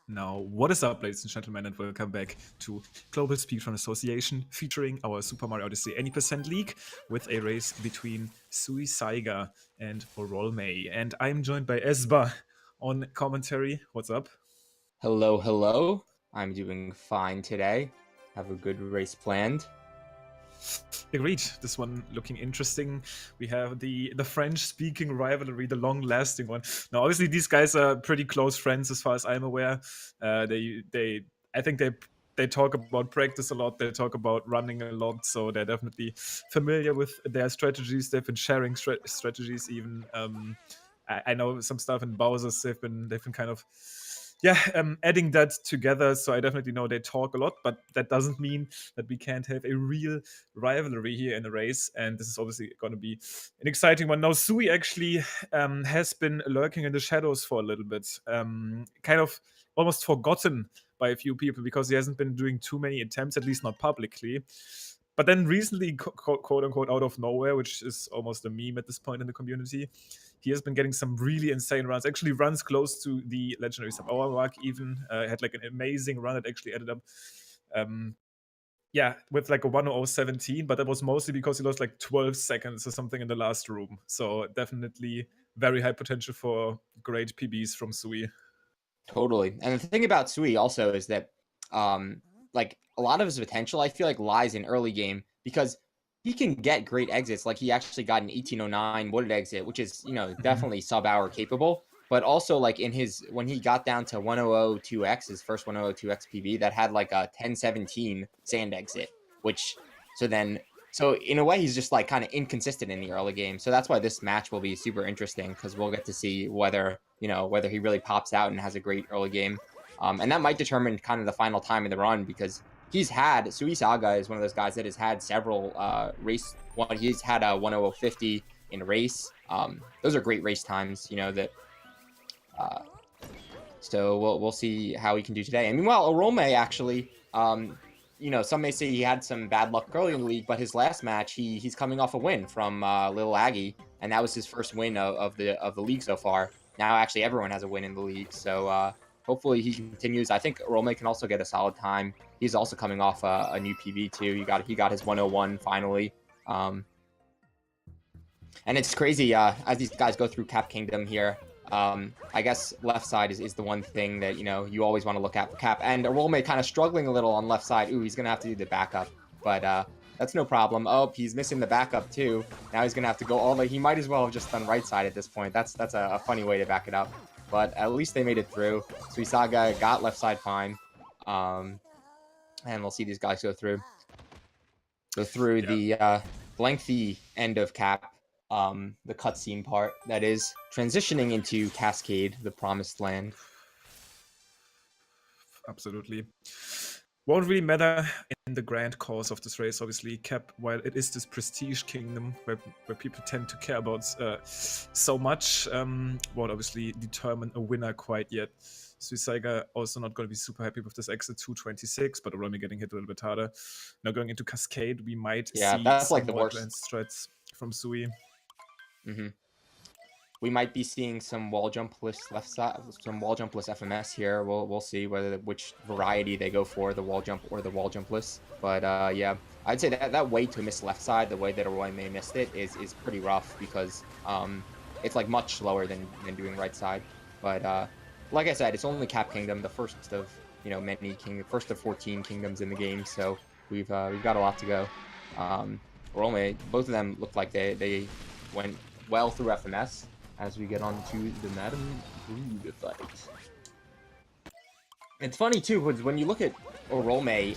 Now, what is up, ladies and gentlemen, and welcome back to Global Speedrun Association, featuring our Super Mario Odyssey Any Percent League with a race between SuisaigaW and Orolme. And I'm joined by Esba on commentary. What's up? Hello, hello. I'm doing fine today. Have a good race planned. Agreed. This one looking interesting. We have the French-speaking rivalry, the long-lasting one. Now, obviously, these guys are pretty close friends, as far as I'm aware. I think they talk about practice a lot. They talk about running a lot, so they're definitely familiar with their strategies. They've been sharing strategies even. I know some stuff in Bowser's. They've been kind of adding that together. So I definitely know they talk a lot, but that doesn't mean that we can't have a real rivalry here in the race. And this is obviously going to be an exciting one. Now, Sui actually has been lurking in the shadows for a little bit, kind of almost forgotten by a few people because he hasn't been doing too many attempts, at least not publicly. But then recently, quote unquote, out of nowhere, which is almost a meme at this point in the community, he has been getting some really insane runs. Actually, runs close to the legendary sub-hour mark. Even had like an amazing run that actually ended up, with like a 1:00:17. But that was mostly because he lost like 12 seconds or something in the last room. So definitely very high potential for great PBs from Sui. Totally. And the thing about Sui also is that, like a lot of his potential, I feel like lies in early game because he can get great exits. Like he actually got an 1809 wooded exit, which is definitely sub-hour capable. But also like when he got down to 1002x, his first 1002x PB, that had like a 1017 sand exit, which so in a way he's just like kind of inconsistent in the early game. So that's why this match will be super interesting because we'll get to see whether he really pops out and has a great early game. And that might determine kind of the final time in the run because SuisaigaW is one of those guys that has had several he's had a 1:00:50 in a race. Those are great race times, so we'll see how he can do today. And meanwhile, Orolme actually, some may say he had some bad luck early in the league, but his last match, he's coming off a win from Little Aggie, and that was his first win of the league so far. Now, actually, everyone has a win in the league, so hopefully he continues. I think Orolme can also get a solid time. He's also coming off a new PB too. He got his 101 finally. And it's crazy as these guys go through Cap Kingdom here. I guess left side is the one thing that you always want to look at for Cap. And Orolme kind of struggling a little on left side. Ooh, he's gonna have to do the backup, but that's no problem. Oh, he's missing the backup too. Now he's gonna have to go all the way. He might as well have just done right side at this point. That's a funny way to back it up. But at least they made it through. SuisaigaW got left side fine. And we'll see these guys go through the lengthy end of Cap. The cutscene part that is transitioning into Cascade, the Promised Land. Absolutely. Won't really matter in the grand course of this race, obviously. Cap, while it is this prestige kingdom where people tend to care about so much, won't obviously determine a winner quite yet. SuisaigaW also not going to be super happy with this exit 226, but Orolme getting hit a little bit harder. Now going into Cascade, we might see that's some like the worst strats from Sui. We might be seeing some wall jumpless left side, some wall jumpless FMS here. We'll see which variety they go for, the wall jump or the wall jumpless. But yeah, I'd say that way to miss left side, the way that Orolme missed it, is pretty rough because it's like much slower than doing right side. But like I said, it's only Cap Kingdom, the first of first of 14 kingdoms in the game. So we've got a lot to go. Orolme, both of them looked like they went well through FMS. As we get on to the Madam Brood fight. It's funny too, because when you look at Orolme,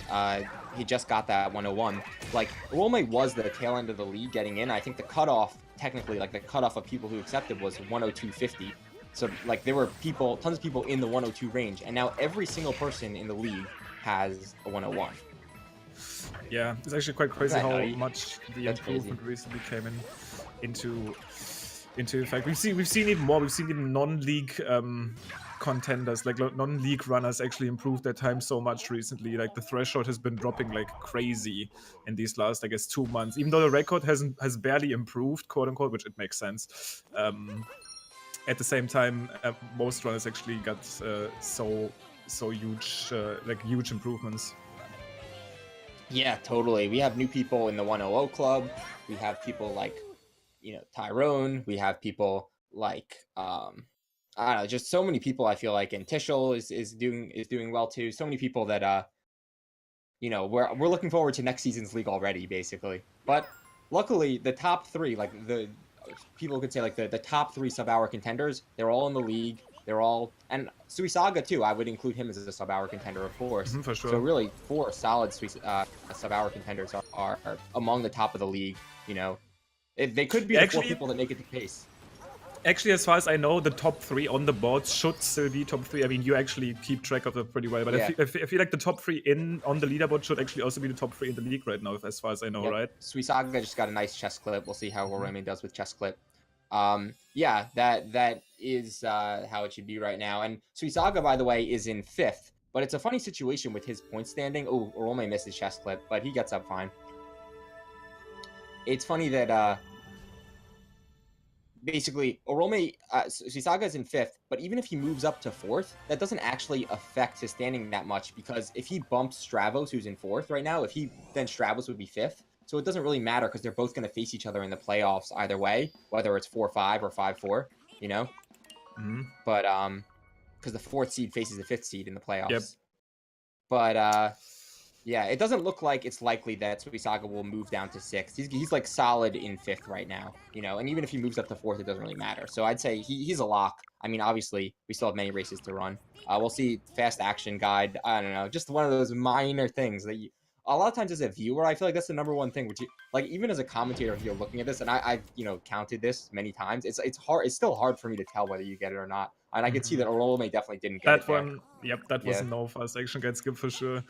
he just got that 101. Like, Orolme was the tail end of the league getting in. I think the cutoff, technically, like the cutoff of people who accepted was 102.50. So, like, there were tons of people in the 102 range, and now every single person in the league has a 101. Yeah, it's actually quite crazy how much the improvement recently came into effect. We've seen even more. We've seen even non-league contenders, like non-league runners, actually improve their time so much recently. Like the threshold has been dropping like crazy in these last, I guess, 2 months. Even though the record has barely improved, quote unquote, which it makes sense. At the same time, most runners actually got so so huge, like huge improvements. Yeah, totally. We have new people in the 100 club. We have people like, Tyrone. We have people like, I don't know, just so many people. I feel like, and Tishel is doing well too. So many people that we're looking forward to next season's league already, basically. But luckily, the top three, like the people could say, like the top three sub-hour contenders, they're all in the league. They're all, and SuisaigaW too. I would include him as a sub-hour contender, of course. For sure. So really, 4 solid sub-hour contenders are among the top of the league. They could be the 4 people that make it to pace. Actually, as far as I know, the top 3 on the board should still be top 3. I mean, you actually keep track of that pretty well. But Yeah. I feel like the top 3 on the leaderboard should actually also be the top 3 in the league right now, as far as I know, Yep. right? SuisaigaW just got a nice chest clip. We'll see how Orolme does with chest clip. Yeah, that is how it should be right now. And SuisaigaW, by the way, is in 5th. But it's a funny situation with his point standing. Oh, Orolme missed his chest clip, but he gets up fine. It's funny that basically Orolme, SuisaigaW is in 5th, but even if he moves up to 4th, that doesn't actually affect his standing that much, because if he bumps Stravos, who's in 4th right now, then Stravos would be 5th. So it doesn't really matter, because they're both going to face each other in the playoffs either way, whether it's 4-5 or 5-4, But because the 4th seed faces the 5th seed in the playoffs. Yep. But yeah, it doesn't look like it's likely that SuisaigaW will move down to 6th. He's like solid in 5th right now, and even if he moves up to 4th, it doesn't really matter. So I'd say he's a lock. I mean, obviously, we still have many races to run. We'll see fast action guide. I don't know, just one of those minor things that a lot of times as a viewer, I feel like that's the number one thing, which like even as a commentator, if you're looking at this, and I've counted this many times, it's hard. It's still hard for me to tell whether you get it or not. And I can see that Orolme definitely didn't get that it there. one. Yep, that was no fast action guide skip for sure.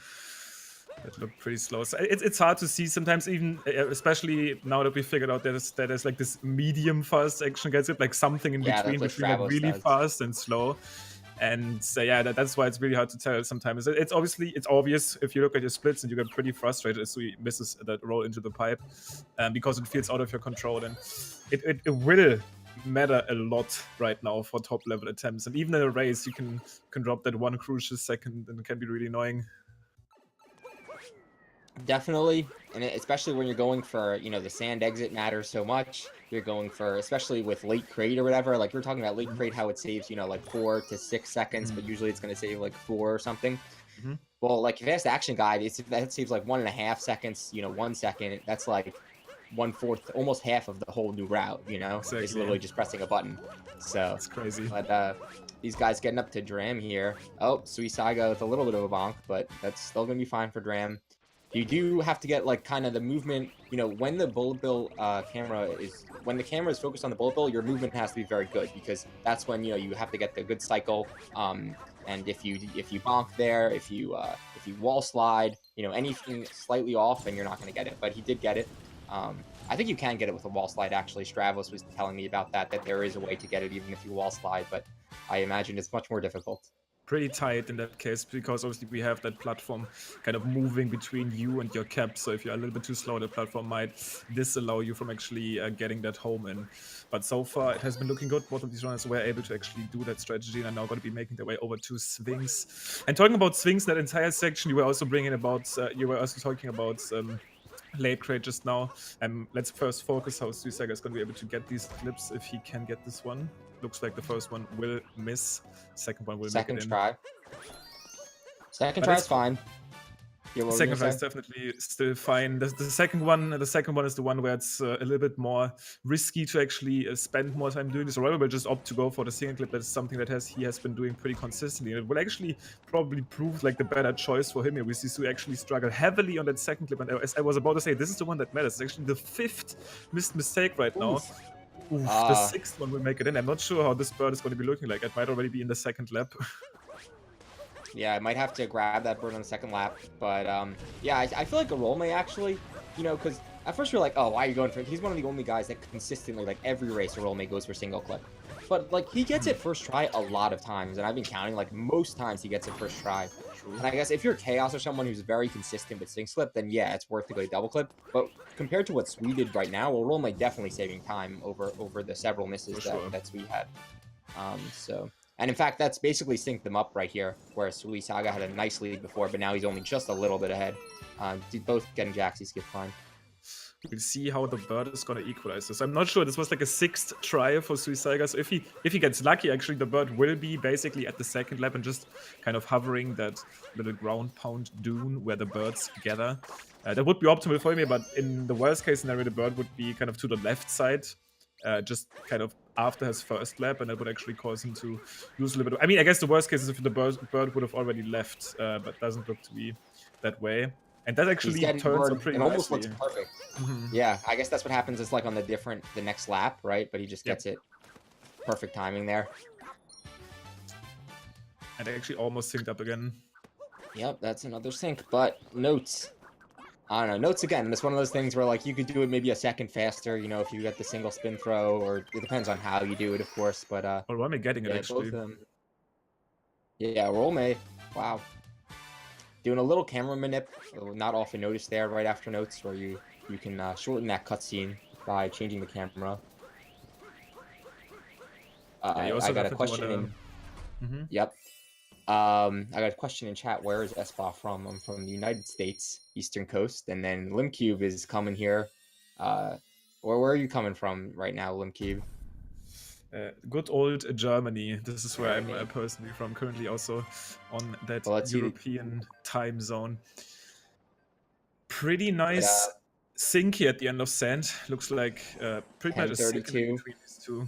That looked pretty slow. So it's hard to see sometimes, even especially now that we figured out that there's like this medium fast action guide skip, like something in between like really fast and slow. And yeah, that's why it's really hard to tell sometimes. It's obvious if you look at your splits, and you get pretty frustrated as he misses that roll into the pipe, because it feels out of your control. And it will matter a lot right now for top level attempts. And even in a race, you can drop that one crucial second, and it can be really annoying. Definitely, and especially when you're going for, the sand exit matters so much. You're going for, especially with late crate or whatever, like you're talking about late crate, how it saves, like 4 to 6 seconds, but usually it's going to save like 4 or something. Well, like fast action guide, that saves like 1.5 seconds, 1 second. That's like 1/4, almost half of the whole new route, Exactly. It's literally just pressing a button. So it's crazy. But these guys getting up to Dram here. Oh, SuisaigaW with a little bit of a bonk, but that's still going to be fine for Dram. You do have to get like kind of the movement, when the bullet bill when the camera is focused on the bullet bill, your movement has to be very good, because that's when you have to get the good cycle. And if you bonk there, if you wall slide, anything slightly off, and you're not going to get it. But he did get it. I think you can get it with a wall slide. Actually, Stravos was telling me about that there is a way to get it even if you wall slide, but I imagine it's much more difficult. Pretty tight in that case, because obviously we have that platform kind of moving between you and your cap. So if you're a little bit too slow, the platform might disallow you from actually getting that home in. But so far, it has been looking good. Both of these runners were able to actually do that strategy, and are now going to be making their way over to swings. And talking about swings, that entire section, you were also talking about late crate just now. Let's first focus how SuisaigaW is going to be able to get these clips, if he can get this one. Looks like the first one will miss. Second one will make it in. Second try is fine. The second try is definitely still fine. The second one is the one where it's a little bit more risky to actually spend more time doing this. Or will just opt to go for the single clip. That's something that he has been doing pretty consistently. And it will actually probably prove like the better choice for him here. We see Sui actually struggle heavily on that second clip. And as I was about to say, this is the one that matters. It's actually the 5th missed mistake right now. Oof, the 6th one will make it in. I'm not sure how this bird is going to be looking like. It might already be in the second lap. Yeah, I might have to grab that bird on the second lap. But yeah, I feel like Orolme actually, because at first you're like, oh, why are you going for it? He's one of the only guys that consistently, like every race, Orolme goes for single clip. But like he gets it first try a lot of times, and I've been counting, like most times he gets it first try. And I guess if you're Chaos or someone who's very consistent with single clip, then yeah, it's worth to go double clip. But compared to what Sui did right now, Orolme definitely saving time over the several misses that Sui had. So And in fact, that's basically synced them up right here, where Suisaiga had a nice lead before, but now he's only just a little bit ahead. Both getting Jaxi skip fine. We'll see how the bird is gonna equalize this. I'm not sure. This was like a 6th try for Suisaiga. So if he gets lucky, actually the bird will be basically at the 2nd lap and just kind of hovering that little ground pound dune where the birds gather. That would be optimal for me, but in the worst case scenario, the bird would be kind of to the left side, just kind of after his 1st lap, and that would actually cause him to lose a little bit. I mean, I guess the worst case is if the bird would have already left, but doesn't look to be that way. And that actually turns out pretty it almost nicely. looks perfect. Yeah, I guess that's what happens. It's like on the next lap, right? But he just gets it. Perfect timing there. And they actually almost synced up again. Yep, that's another sync. But notes. I don't know. Notes again. It's one of those things where like you could do it maybe a second faster, you know, if you get the single spin throw, or it depends on how you do it, of course. But Orolme getting it actually. Both of them. Yeah, Orolme. Wow. Doing a little camera manip, not often noticed there right after notes, where you can shorten that cutscene by changing the camera. I got a question in. Yep. I got a question in chat. Where is SBA from? I'm from the United States, Eastern Coast, and then Limcube is coming here. Where are you coming from right now, Limcube? Good old Germany. This is where I'm personally from. Currently also on that European time zone. Pretty nice sync here at the end of Sand. Looks like pretty much a second between these two.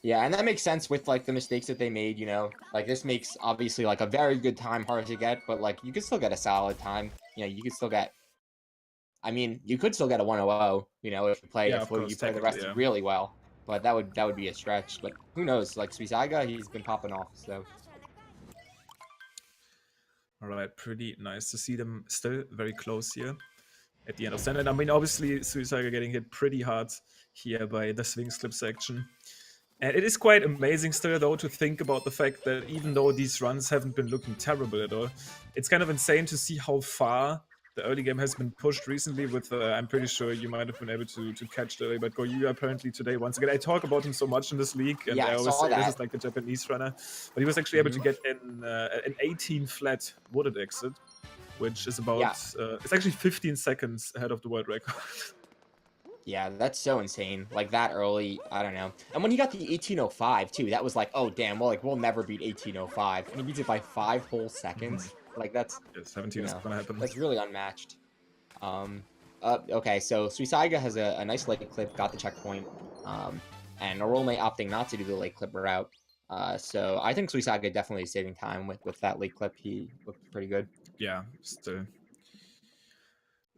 Yeah, and that makes sense with like the mistakes that they made, you know. Like this makes obviously like a very good time hard to get, but like you could still get a solid time. You know, you could still get you could still get a 100, you know, if you play the rest really well. But that would be a stretch. But who knows? Like Suisaiga, he's been popping off, so. Alright, pretty nice to see them still very close here at the end of Sand. And I mean, obviously, Suisaiga getting hit pretty hard here by the swing slip section. And it is quite amazing still, though, to think about the fact that even though these runs haven't been looking terrible at all, it's kind of insane to see how far the early game has been pushed recently with, I'm pretty sure you might have been able to catch the but GoYu apparently today once again. I talk about him so much in this league, and I always say this is like the Japanese runner, but he was actually able to get an 18 flat wooded exit, which is about, it's actually 15 seconds ahead of the world record. Yeah, that's so insane. Like that early, I don't know. And when he got the 1805 too, that was like, oh damn, well like we'll never beat 1805. And he beats it by 5 whole seconds. Like that's 17 is gonna happen. That's really unmatched. Okay, so Suisaiga has a nice late clip, got the checkpoint. And Orolme opting not to do the late clip route. So I think Suisaiga definitely is saving time with that late clip. He looked pretty good. Yeah, still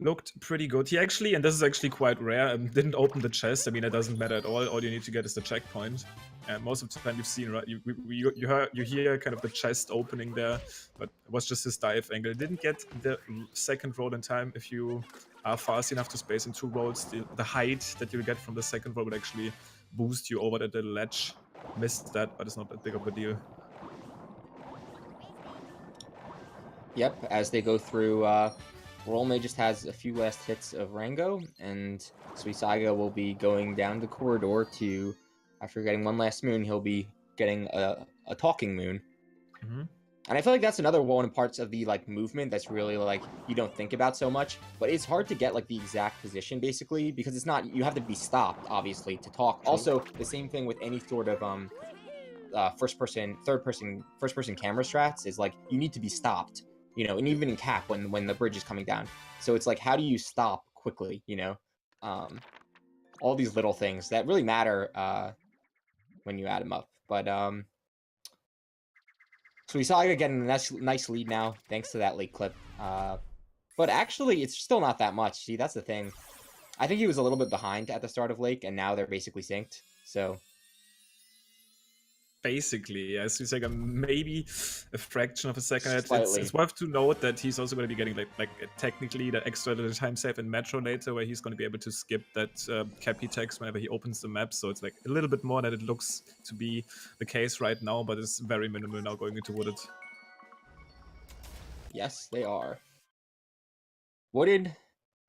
looked pretty good. He actually, and this is actually quite rare, didn't open the chest. I mean, it doesn't matter at all. All you need to get is the checkpoint. And most of the time you've seen, right, you hear kind of the chest opening there, but it was just his dive angle. Didn't get the 2nd roll in time. If you are fast enough to space in 2 rolls, the height that you get from the 2nd roll would actually boost you over that little ledge. Missed that, but it's not that big of a deal. Yep, as they go through, Orolme just has a few last hits of Rango, and Suisaiga will be going down the corridor to, after getting one last moon, he'll be getting a talking moon. And I feel like that's another one in parts of the like movement that's really like you don't think about so much, but it's hard to get like the exact position basically because it's not, you have to be stopped obviously to talk. Also, the same thing with any sort of first person camera strats is like you need to be stopped. You know, and even in cap when the bridge is coming down. So it's like, how do you stop quickly, you know? All these little things that really matter when you add them up. But Suisaiga getting a nice lead now, thanks to that late clip. But actually, it's still not that much. See, that's the thing. I think he was a little bit behind at the start of Lake, and now they're basically synced. So... Basically, yeah, Suisaiga maybe a fraction of a second. It's worth to note that he's also going to be getting like technically that extra little time save in Metro later, where he's going to be able to skip that cappy text whenever he opens the map. So it's like a little bit more than it looks to be the case right now, but it's very minimal now going into Wooded. Yes, they are. Wooded,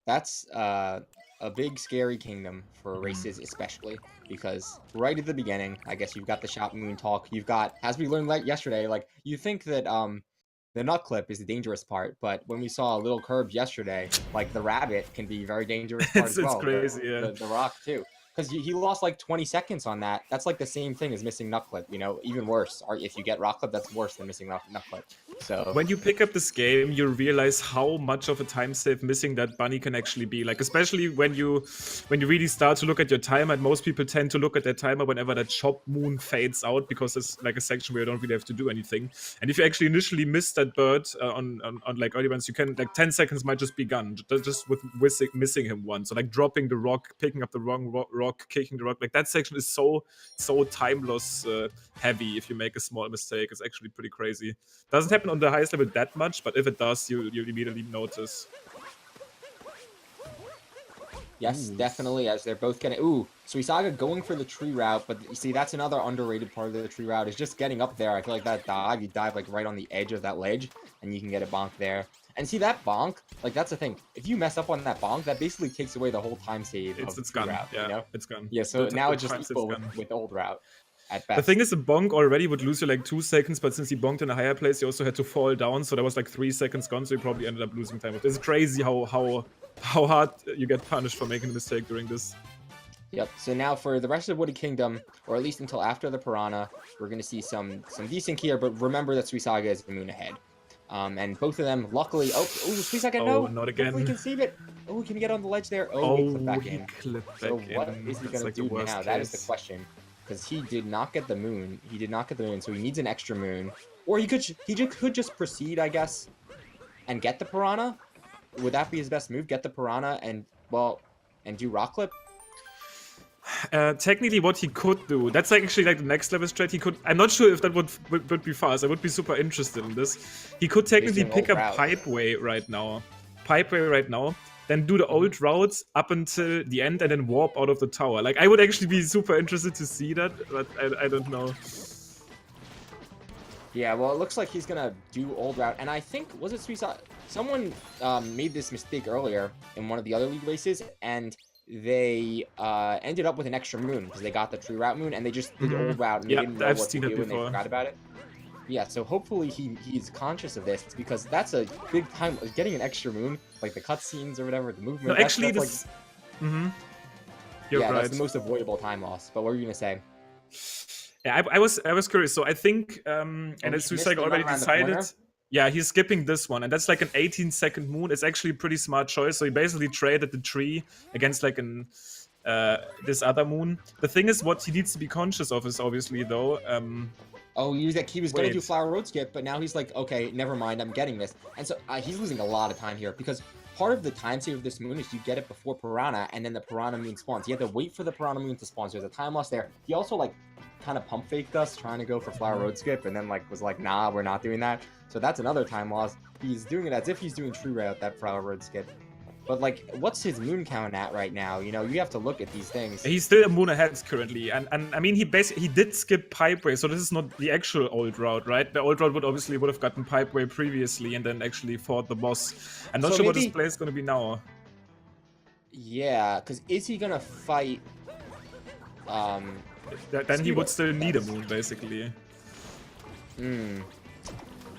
that's a a big scary kingdom for races, especially because right at the beginning, I guess you've got the shot moon talk. You've got, as we learned yesterday, like you think that the nut clip is the dangerous part, but when we saw a little curb yesterday, like the rabbit can be a very dangerous part as it's well. crazy, yeah. The rock too. Because he lost like 20 seconds on that. That's like the same thing as missing nut clip, you know, even worse. Or if you get rock clip, that's worse than missing nut clip. So when you pick up this game, you realize how much of a time save missing that bunny can actually be. Like, especially when you really start to look at your timer, and most people tend to look at their timer whenever that chop moon fades out, because it's like a section where you don't really have to do anything. And if you actually initially miss that bird on like early ones, you can, like, 10 seconds might just be gone just with missing him once. So like dropping the rock, picking up the wrong rock, kicking the rock, like that section is so time loss heavy. If you make a small mistake, it's actually pretty crazy. Doesn't happen on the highest level that much, but if it does, you immediately notice. Yes, definitely, as they're both getting... Ooh, Suisaiga going for the tree route, but you see, that's another underrated part of the tree route, is just getting up there. I feel like that dive, you dive like right on the edge of that ledge, and you can get a bonk there. And see, that bonk, like, that's the thing. If you mess up on that bonk, that basically takes away the whole time save of the tree gone. route, Yeah, you know? it's gone. Yeah, so now it's just equal with old route. At best. The thing is, the bonk already would lose you like 2 seconds, but since he bonked in a higher place, he also had to fall down, so that was like 3 seconds gone, so he probably ended up losing time. It's crazy how hard you get punished for making a mistake during this. Yep, so now for the rest of Wooded Kingdom, or at least until after the Piranha, we're going to see some decent gear, but remember that Suisaiga is the moon ahead. And both of them, luckily... Oh, Suisaiga, no! Not again. Hopefully he can save it. Oh, can he get on the ledge there? Oh, he clipped back in. So what is he going to do now? That is the question. Because he did not get the moon. He did not get the moon, so he needs an extra moon. Or he could just proceed, I guess, and get the Piranha. Would that be his best move? Get the Piranha and, well, and do rock clip? Technically, what he could do, that's like actually like the next level strat. He could, I'm not sure if that would be fast. I would be super interested in this. He could technically pick up Pipeway right now. Then do the old routes up until the end and then warp out of the tower. Like, I would actually be super interested to see that, but I don't know. Yeah, well, it looks like he's gonna do old route, and I think, was it Suisaiga? Someone made this mistake earlier in one of the other league races, and they ended up with an extra moon because they got the tree route moon, and they just did old route, and they didn't know what to do, and they forgot about it. Yeah, so hopefully he's conscious of this, because that's a big time. Getting an extra moon, like the cutscenes or whatever, the movement. No, actually, that's like, You're right. That's the most avoidable time loss. But what were you gonna say? Yeah, I was curious. So I think, and as Suisaiga already decided, yeah, he's skipping this one, and that's like an 18-second moon. It's actually a pretty smart choice. So he basically traded the tree against like an this other moon. The thing is, what he needs to be conscious of is obviously though. Oh, he was going to do Flower Road skip, but now he's like, okay, never mind, I'm getting this. And so he's losing a lot of time here, because part of the time save of this moon is you get it before Piranha, and then the Piranha moon spawns. You have to wait for the Piranha moon to spawn, so there's a time loss there. He also, like, kind of pump faked us, trying to go for Flower Road skip, and then, like, was like, nah, we're not doing that. So that's another time loss. He's doing it as if he's doing Tree Route, that Flower Road skip. But, like, what's his moon count at right now? You know, you have to look at these things. He's still a moon ahead currently. And I mean, he did skip Pipeway, so this is not the actual old route, right? The old route would have gotten Pipeway previously and then actually fought the boss. I'm not sure what his play is going to be now. Yeah, because is he going to fight... Then he would still need a moon, basically.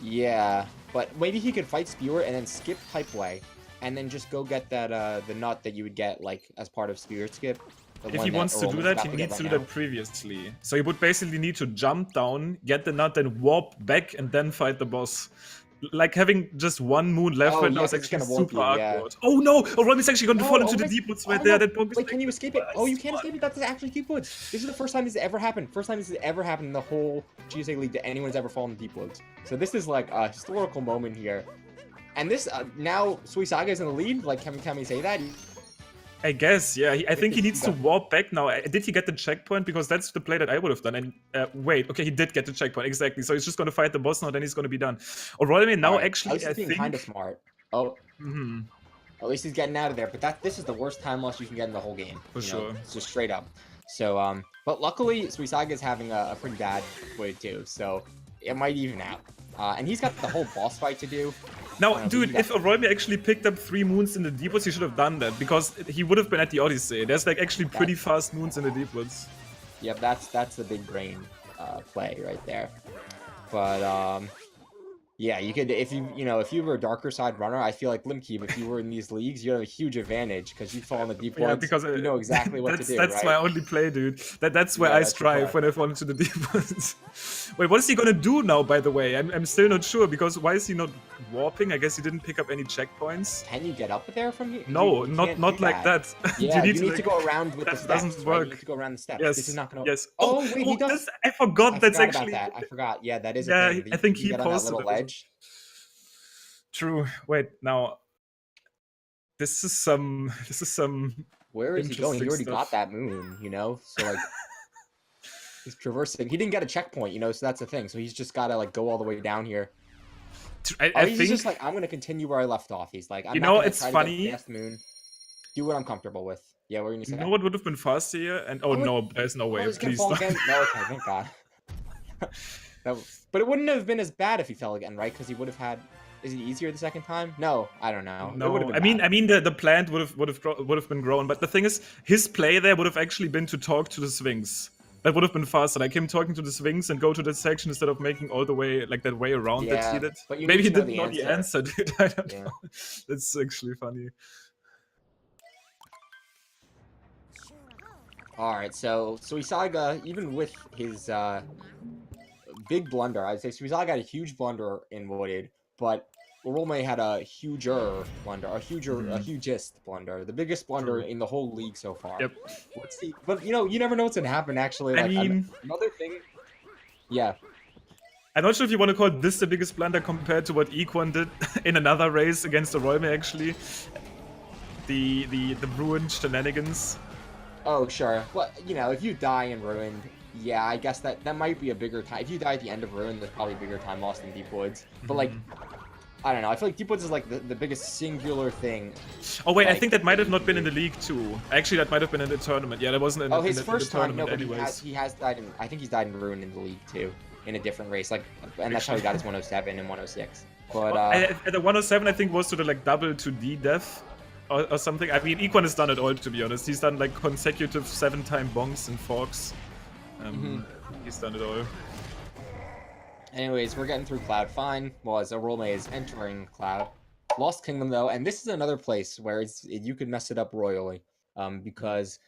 Yeah, but maybe he could fight Spewer and then skip Pipeway. And then just go get that the nut that you would get like as part of Spirit Skip. If he wants to do that, he needs to do that previously. So he would basically need to jump down, get the nut, then warp back, and then fight the boss. Like having just one moon left right now is actually super awkward. Oh no! Orolme's actually going to fall into the deep woods right there. Wait, can you escape it? Oh, you can't escape it. That's actually deep woods. This is the first time this has ever happened. First time this has ever happened in the whole GSA League that anyone's ever fallen in deep woods. So this is like a historical moment here. And this, now Suisaiga is in the lead? Like, can we say that? I guess, yeah. I think he needs to warp back now. Did he get the checkpoint? Because that's the play that I would have done. And wait, okay, he did get the checkpoint, exactly. So he's just going to fight the boss now, then he's going to be done. Orolme now actually, I think... kind of smart. Oh. At least he's getting out of there. But this is the worst time loss you can get in the whole game. For sure. It's just straight up. So, but luckily, Suisaiga is having a pretty bad way too. So it might even out. And he's got the whole boss fight to do. Now, but dude, if Orolme actually picked up 3 moons in the deep woods, he should have done that because he would have been at the Odyssey. There's like actually pretty fast moons in the deep woods. Yep, that's the big brain play right there. But yeah, you could if you were a darker side runner, I feel like Limkeeb, if you were in these leagues, you have a huge advantage because you fall in the deep woods. Yeah, because you know exactly what to do. That's right? my only play, dude. That's where I strive when I fall into the deep woods. Wait, what is he gonna do now? By the way, I'm still not sure because why is he not warping? I guess he didn't pick up any checkpoints. Can you get up there from here? No, not like that. Yeah, you need to go around with the steps. Doesn't work. Right? You need to go around the steps. Yes. This is not gonna. Yes. Oh wait, he does. I forgot. That's actually. About that. I forgot. Yeah, that is. Yeah, a thing. I think he posted posted on that little ledge. True. Wait, now. This is some. Where is he going? He already got that moon, So like, he's traversing. He didn't get a checkpoint, So that's the thing. So he's just gotta like go all the way down here. He's just like, I'm gonna continue where I left off. He's like, I'm not gonna it's try funny. To get fast moon. Do what I'm comfortable with. Yeah, what are you gonna say? You know what would have been faster here? And no, there's no way. Please fall again. No, okay, thank God. But it wouldn't have been as bad if he fell again, right? Because he would have had. Is it easier the second time? No, I don't know. No, I mean the plant would have been grown, but the thing is, his play there would have actually been to talk to the Sphinx. That would have been faster, like him talking to the Sphinx and go to that section instead of making all the way like that way around that he did. But maybe he didn't know the answer, dude. I don't know. That's actually funny. All right, so Suisaiga, even with his big blunder, I'd say Suisaiga had a huge blunder in Wooded, but Orolme had a huger blunder, a hugest blunder, the biggest blunder in the whole league so far. Yep. Let's see, but you never know what's gonna happen. Actually, I mean, another thing. Yeah. I'm not sure if you want to call this the biggest blunder compared to what Equan did in another race against Orolme. Actually, the ruined shenanigans. Oh sure, well if you die in Ruined, yeah, I guess that might be a bigger time. If you die at the end of Ruined, there's probably a bigger time lost in Deep Woods. But like, I don't know. I feel like Deep Woods is like the biggest singular thing. Oh wait, I think that might have not been in the league too. Actually, that might have been in the tournament. Yeah, that wasn't in, his in first the tournament. time. No, but anyways. he has died in. I think he's died in Ruin in the league too, in a different race. Like, and that's how he got his 107 and 106. But the 107, I think, was sort of like double to D death. Or something. I mean, Equan has done it all, to be honest. He's done like consecutive 7-time bonks and forks. He's done it all. Anyways, we're getting through Cloud fine. Well, as Orolme is entering Cloud. Lost Kingdom, though, and this is another place where you could mess it up royally. Because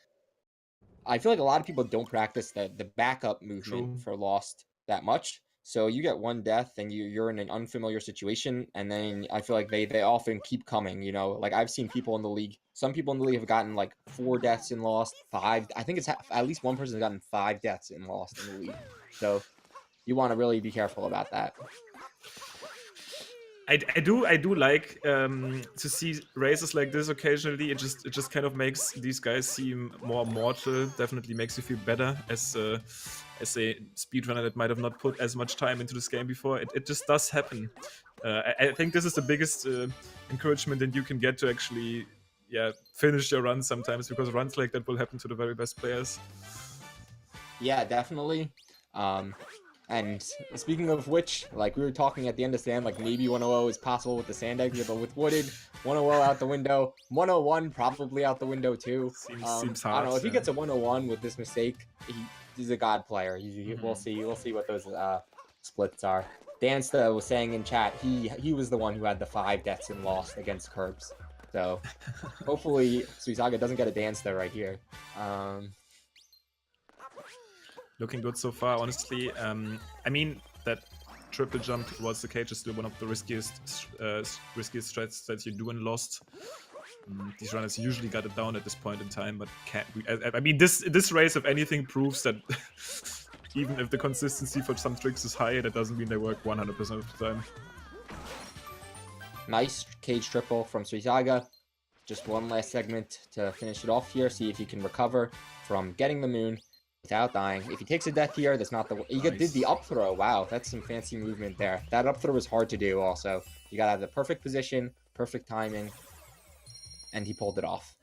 I feel like a lot of people don't practice the backup movement for Lost that much. So you get one death and you're in an unfamiliar situation, and then I feel like they often keep coming, Like I've seen people in the league, some people in the league have gotten like 4 deaths in Lost, 5. I think it's at least one person has gotten 5 deaths in Lost in the league. So you want to really be careful about that. I do like to see races like this occasionally. It just kind of makes these guys seem more mortal. Definitely makes you feel better as a speedrunner that might have not put as much time into this game before. It just does happen. I think this is the biggest encouragement that you can get to actually, finish your run sometimes, because runs like that will happen to the very best players. Yeah, definitely. And speaking of which, like we were talking at the end of Sand, like maybe 100 is possible with the Sand exit, but with Wooded, 100 out the window, 101 probably out the window too. Seems hard. I don't know if he gets a 101 with this mistake. He's a god player. We'll see what those splits are. Dansta was saying in chat he was the one who had the 5 deaths and lost against Curbs. So hopefully Suisaiga doesn't get a Dansta right here. Looking good so far, honestly. I mean, that triple jump towards the cage is still one of the riskiest strats that you do in Lost. These runners usually got it down at this point in time, but I mean, this race, if anything, proves that even if the consistency for some tricks is high, that doesn't mean they work 100% of the time. Nice cage triple from Suisaiga. Just one last segment to finish it off here. See if he can recover from getting the moon without dying. If he takes a death here, that's not the... He did the up throw. Wow, that's some fancy movement there. That up throw was hard to do also. You gotta have the perfect position, perfect timing, and he pulled it off.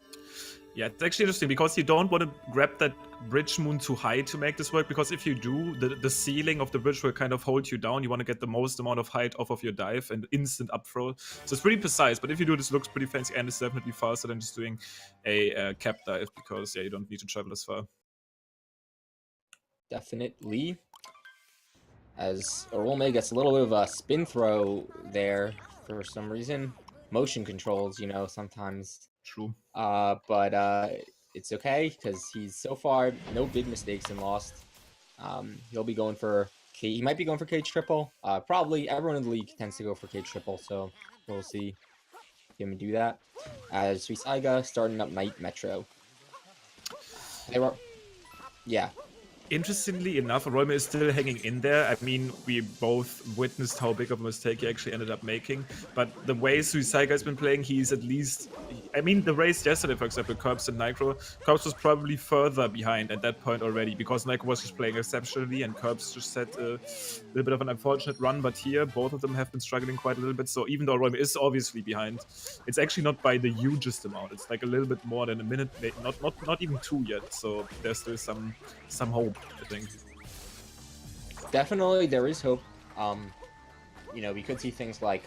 Yeah, it's actually interesting because you don't want to grab that bridge moon too high to make this work, because if you do, the ceiling of the bridge will kind of hold you down. You want to get the most amount of height off of your dive and instant up throw. So it's pretty precise, but if you do this, looks pretty fancy, and it's definitely faster than just doing a cap dive, because yeah, you don't need to travel as far. Definitely. As Orolme gets a little bit of a spin throw there for some reason. Motion controls, you know, sometimes. True. But it's okay because he's so far no big mistakes in Lost. He'll be going for he might be going for cage triple. Probably everyone in the league tends to go for cage triple, so we'll see him do that. As SuisaigaW starting up Night Metro. They were, yeah. Interestingly enough, Orolme is still hanging in there. I mean, we both witnessed how big of a mistake he actually ended up making. But the way SuisaigaW has been playing, he's at least... I mean, the race yesterday, for example, Curbs and Nitro, Curbs was probably further behind at that point already, because Nitro was just playing exceptionally, and Curbs just had a little bit of an unfortunate run. But here, both of them have been struggling quite a little bit. So even though Orolme is obviously behind, it's actually not by the hugest amount. It's like a little bit more than a minute, not even 2 yet. So there's still some hope, I think. Definitely, there is hope. You know, we could see things like,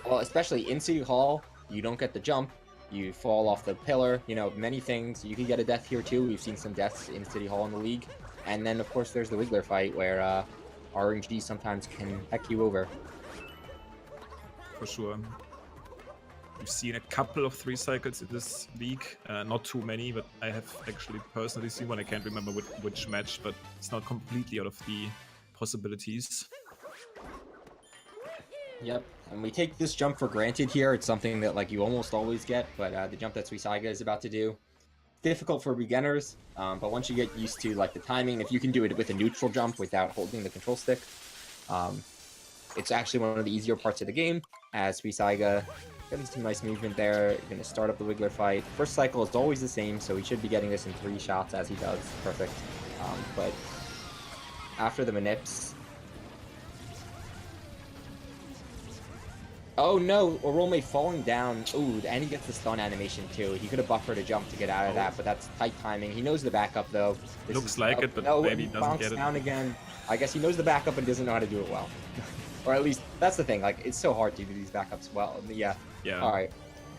well, especially in City Hall, you don't get the jump, you fall off the pillar. You know, many things. You can get a death here too. We've seen some deaths in City Hall in the league, and then of course there's the Wiggler fight where RNG sometimes can heck you over. For sure. We've seen a couple of 3 cycles in this league, not too many, but I have actually personally seen one. I can't remember which match, but it's not completely out of the possibilities. Yep, and we take this jump for granted here. It's something that like you almost always get, but the jump that SuisaigaW is about to do, difficult for beginners, but once you get used to like the timing, if you can do it with a neutral jump without holding the control stick, it's actually one of the easier parts of the game. As SuisaigaW getting some nice movement there, you're gonna start up the Wiggler fight. First cycle is always the same, so he should be getting this in 3 shots as he does. Perfect. But after the manips, oh no, Orolme falling down. Ooh, and he gets the stun animation too. He could have buffered a jump to get out of that, but that's tight timing. He knows the backup though. Looks like it, but maybe he doesn't get it. Down again. I guess he knows the backup and doesn't know how to do it well. Or at least that's the thing. Like, it's so hard to do these backups well. Yeah. Yeah. All right.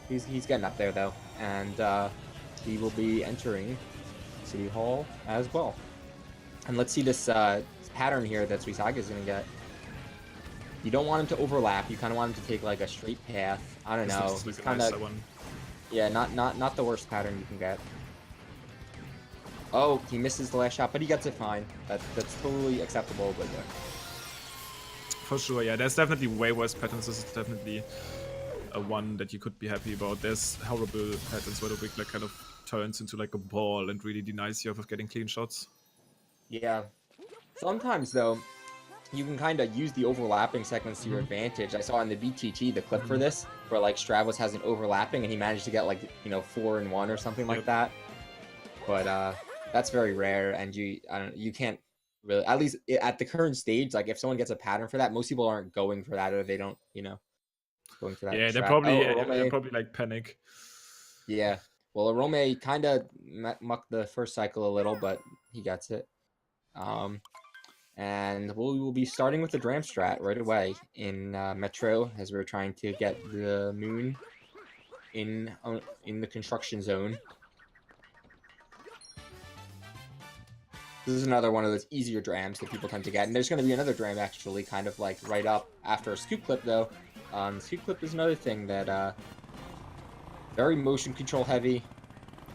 He's getting up there though, and he will be entering City Hall as well. And let's see this pattern here that SuisaigaW is gonna get. You don't want him to overlap. You kind of want him to take like a straight path. I don't know. It's kind of, yeah, not the worst pattern you can get. Oh, he misses the last shot, but he gets it fine. That's totally acceptable. But yeah. For sure, yeah. There's definitely way worse patterns. This is definitely a one that you could be happy about. There's horrible patterns where the Wiggler kind of turns into like a ball and really denies you of getting clean shots. Yeah. Sometimes though, you can kind of use the overlapping segments to your advantage. I saw in the BTT the clip for this, where like Stravos has an overlapping and he managed to get like, you know, 4 in 1 or something like that. But that's very rare, and you can't really, at least at the current stage, like if someone gets a pattern for that, most people aren't going for that, or they don't, you know, going for that. Yeah, they're probably like panic. Yeah. Well, Orolme kind of mucked the first cycle a little, but he gets it. And we will be starting with the Dram strat right away in Metro, as we're trying to get the moon in the construction zone. This is another one of those easier drams that people tend to get, and there's going to be another dram actually, kind of like right up after a scoop clip though. Scoop clip is another thing that very motion control heavy.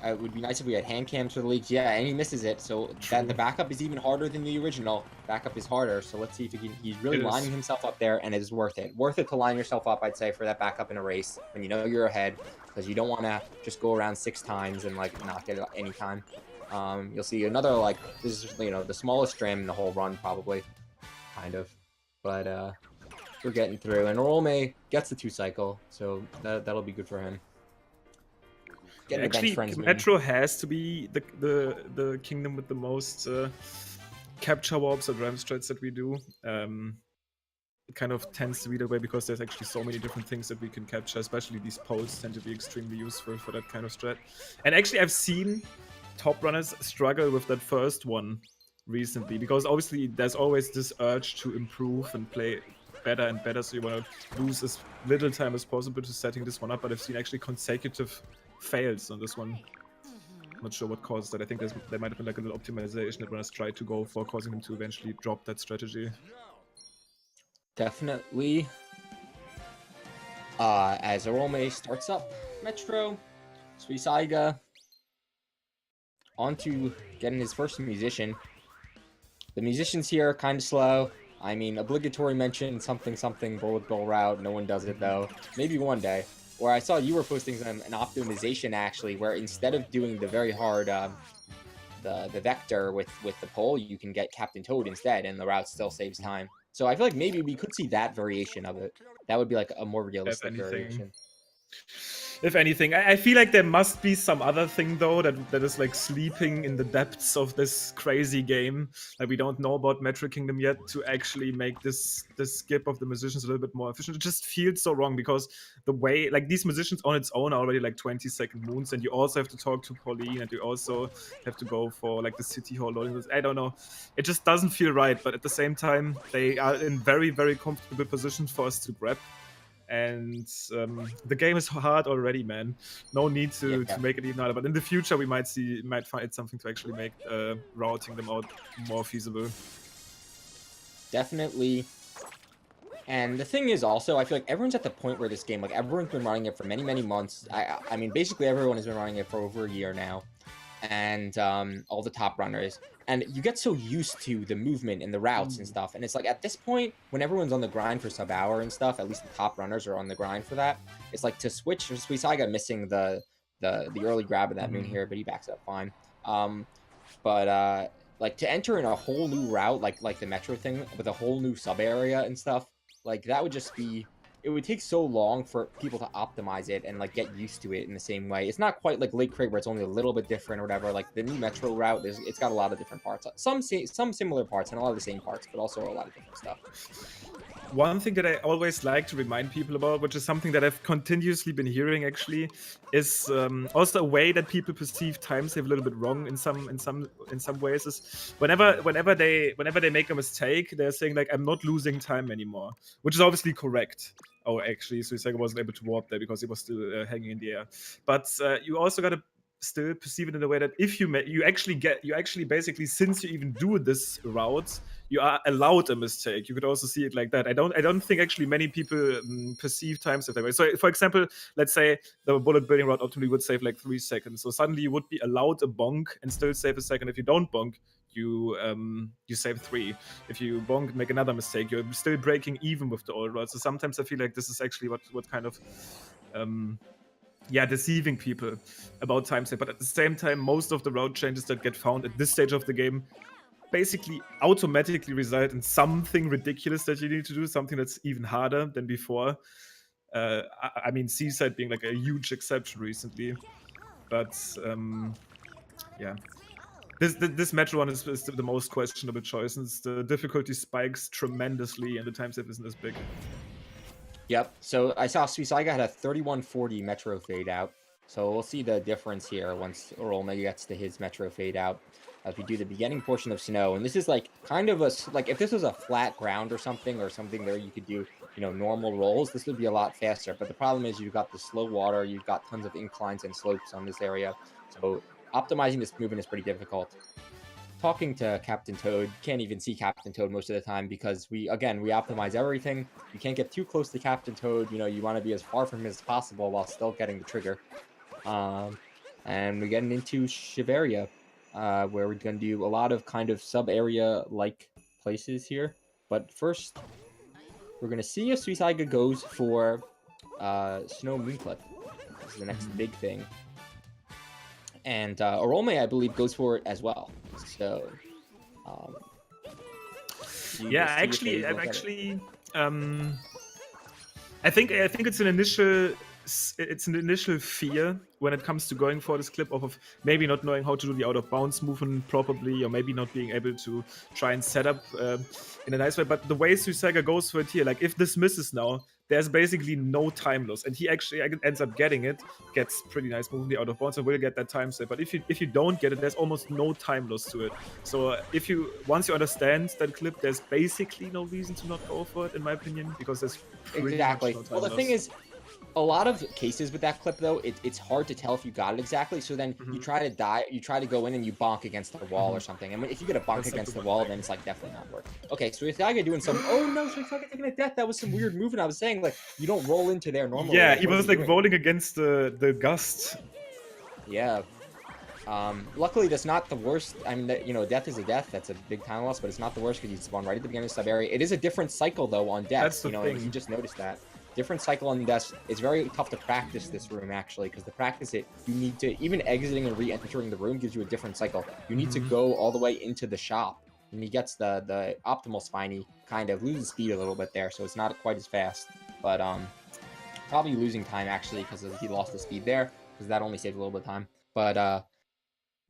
It would be nice if we had hand cams for the leagues. Yeah, and he misses it, so that the backup is even harder than the original. Backup is harder, so let's see if he can. He's really lining himself up there, and it is worth it. Worth it to line yourself up, I'd say, for that backup in a race when you know you're ahead, because you don't want to just go around 6 times and like not get it any time. You'll see another, like, this is, you know, the smallest dram in the whole run probably, kind of, but we're getting through, and Orolme gets the 2 cycle, so that'll be good for him. Actually, Metro has to be the kingdom with the most capture warps or dram strats that we do. it kind of tends to be that way because there's actually so many different things that we can capture, especially these poles tend to be extremely useful for that kind of strat. And actually I've seen top runners struggle with that first one recently, because obviously there's always this urge to improve and play better and better, so you want to lose as little time as possible to setting this one up, but I've seen actually consecutive fails on this one. Not sure what caused that. I think there might have been like a little optimization that runners tried to go for, causing him to eventually drop that strategy. Definitely. As Orolme starts up Metro, Suisaiga on to getting his first musician. The musicians here are kind of slow. I mean, obligatory mention, something, bullet bill route. No one does it, though. Maybe one day. Or I saw you were posting an optimization, actually, where instead of doing the very hard, the vector with the pole, you can get Captain Toad instead, and the route still saves time. So I feel like maybe we could see that variation of it. That would be like a more realistic variation. If anything, I feel like there must be some other thing though that is like sleeping in the depths of this crazy game that we don't know about Metric Kingdom yet, to actually make this skip of the musicians a little bit more efficient. It just feels so wrong, because the way like these musicians on its own are already like 20-second moons, and you also have to talk to Pauline, and you also have to go for like the city hall loading. I don't know, it just doesn't feel right. But at the same time, they are in very, very comfortable positions for us to grab. And the game is hard already, man. No need to make it even harder. But in the future, we might find something to actually make routing them out more feasible. Definitely. And the thing is also, I feel like everyone's at the point where this game, like everyone's been running it for many, many months. I mean, basically everyone has been running it for over a year now. And all the top runners. And you get so used to the movement and the routes and stuff. And it's like at this point, when everyone's on the grind for sub-hour and stuff, at least the top runners are on the grind for that. It's like to switch. Suisaiga missing the early grab of that moon here, but he backs up fine. Like to enter in a whole new route, like the Metro thing, with a whole new sub area and stuff, like that would just be. It would take so long for people to optimize it and like get used to it in the same way. It's not quite like Lake Crate where it's only a little bit different or whatever. Like the new Metro route, it's got a lot of different parts. Some similar parts and a lot of the same parts, but also a lot of different stuff. One thing that I always like to remind people about, which is something that I've continuously been hearing actually, is also a way that people perceive time save a little bit wrong in some ways. Is whenever they make a mistake, they're saying like, I'm not losing time anymore, which is obviously correct. Oh, actually, Suisaiga wasn't able to warp there because he was still hanging in the air. But you also gotta still perceive it in a way that if you actually basically, since you even do this route, you are allowed a mistake. You could also see it like that. I don't think actually many people perceive time save that way. So for example, let's say the bullet building route optimally would save like 3 seconds. So suddenly you would be allowed a bonk and still save a second. If you don't bonk, you save 3. If you bonk, make another mistake, you're still breaking even with the old route. So sometimes I feel like this is actually what kind of deceiving people about time save. But at the same time, most of the route changes that get found at this stage of the game basically automatically result in something ridiculous that you need to do, something that's even harder than before. I mean, Seaside being like a huge exception recently. But this Metro one is the most questionable choice, and the difficulty spikes tremendously, and the time save isn't as big. Yep. So I saw Suisaiga had a 3140 Metro fade out. So we'll see the difference here once Orolme gets to his Metro fade out as we do the beginning portion of Snow. And this is like kind of like if this was a flat ground or something where you could do, normal rolls, this would be a lot faster. But the problem is you've got the slow water, you've got tons of inclines and slopes on this area. So optimizing this movement is pretty difficult. Talking to Captain Toad, can't even see Captain Toad most of the time because we optimize everything. You can't get too close to Captain Toad. You want to be as far from him as possible while still getting the trigger. And we're getting into Shiveria, where we're going to do a lot of kind of sub-area-like places here. But first, we're going to see if Suisaiga goes for Snow Moonclip. This is the next big thing. And Orolme, I believe, goes for it as well. So, I think it's an initial it's an initial fear when it comes to going for this clip of maybe not knowing how to do the out of bounds movement properly, or maybe not being able to try and set up in a nice way. But the way Suisaiga goes for it here, like if this misses now, there's basically no time loss, and he actually ends up getting it, gets pretty nice moving the out of bounds, and will get that time set. But if you don't get it, there's almost no time loss to it. So once you understand that clip, there's basically no reason to not go for it, in my opinion, because there's pretty much no time Well, the thing is, a lot of cases with that clip, though, it's hard to tell if you got it exactly. So then you try to you try to go in and you bonk against the wall or something. And if you get a bonk against the wall, then it's like definitely not working. Okay, so Suisaiga doing some. Oh no, Suisaiga taking a death. That was some weird movement. I was saying, like, you don't roll into there normally. Yeah, like, he was like rolling against the gust. Yeah. Luckily, that's not the worst. I mean, you know, death is a death. That's a big time loss, but it's not the worst because you spawn right at the beginning of the sub area. It is a different cycle though on death. That's the thing. And you just noticed that. Different cycle on death. It's very tough to practice this room actually, because to practice it, you need to even exiting and re-entering the room gives you a different cycle. You need to go all the way into the shop, and he gets the optimal spiny, kind of loses speed a little bit there, so it's not quite as fast. But probably losing time actually because he lost the speed there, because that only saved a little bit of time. But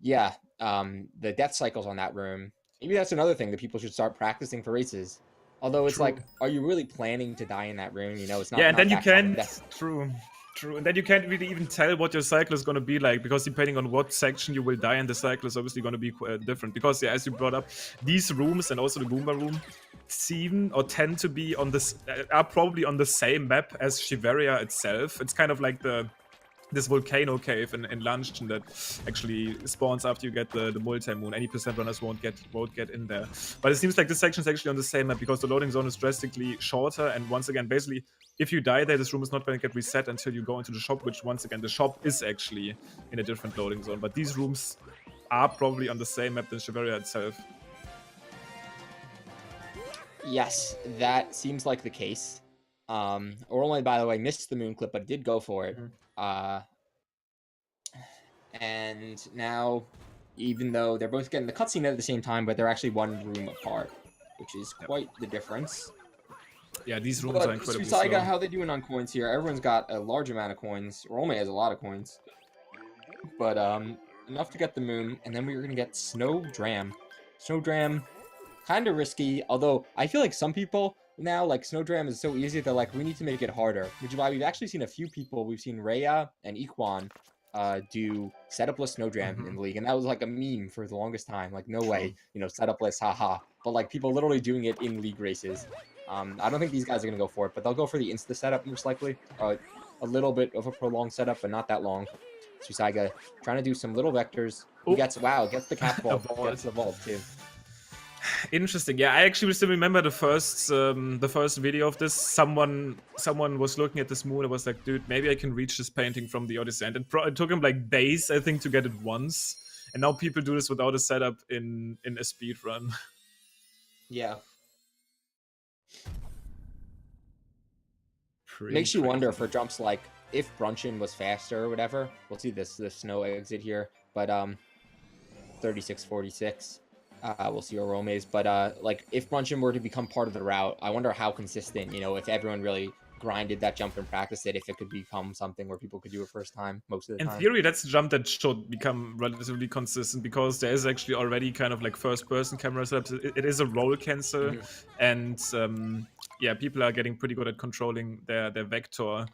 yeah, the death cycles on that room. Maybe that's another thing that people should start practicing for races. Although it's like, are you really planning to die in that room? You know, it's not. Yeah, and then you can't. True. And then you can't really even tell what your cycle is going to be like, because depending on what section you will die in, the cycle is obviously going to be different. Because yeah, as you brought up, these rooms and also the Goomba room seem or tend to be on this are probably on the same map as Shiveria itself. It's kind of like this volcano cave in Luncheon that actually spawns after you get the multi-moon. Any percent runners won't get in there. But it seems like this section is actually on the same map, because the loading zone is drastically shorter. And once again, basically, if you die there, this room is not going to get reset until you go into the shop, which once again, the shop is actually in a different loading zone. But these rooms are probably on the same map than Shiveria itself. Yes, that seems like the case. Orolme, by the way, missed the moon clip, but did go for it. And now, even though they're both getting the cutscene at the same time, but they're actually one room apart, which is quite the difference. Yeah, these rooms are incredibly Suisaiga, slow. how they doing on coins here? Everyone's got a large amount of coins. Orolme has a lot of coins. But enough to get the moon, and then we're going to get Snowdram. Snowdram, kind of risky, although I feel like some people now, like, Snowdram is so easy, they're like, we need to make it harder, which is why we've actually seen a few people. We've seen Rhea and Equan do setupless Snowdram in the league, and that was like a meme for the longest time. Like, no way, you know, setupless, haha. But like, people literally doing it in league races. I don't think these guys are gonna go for it, but they'll go for the insta setup most likely. A little bit of a prolonged setup, but not that long. Suisaiga trying to do some little vectors. He gets the cap vault, gets the vault too. Interesting. Yeah, I actually still remember the first video of this. Someone was looking at this moon and was like, dude, maybe I can reach this painting from the Odyssey. And it took him like days, I think, to get it once. And now people do this without a setup in a speedrun. Yeah. Makes you wonder for jumps like if Brunchin was faster or whatever. We'll see this snow exit here, but 36-46. We'll see Orolme's, but like if Brunchin were to become part of the route, I wonder how consistent, you know, if everyone really grinded that jump and practiced it, if it could become something where people could do it first time most of the time. In theory, that's a jump that should become relatively consistent, because there is actually already kind of like first-person camera setups. It is a roll cancel, and yeah, people are getting pretty good at controlling their vector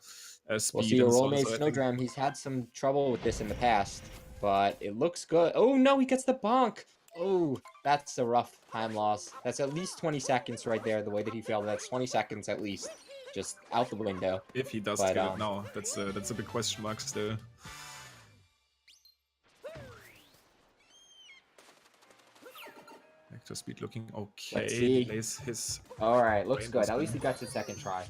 speed. We'll see Orolme's Snowdram. He's had some trouble with this in the past, but it looks good. Oh no, he gets the bonk. Oh, that's a rough time loss. That's at least 20 seconds right there, the way that he failed. That's 20 seconds at least, just out the window. If he does get it now, that's a big question mark still. Vector speed looking okay. Let's see. His Alright, looks good. At least he got his second try.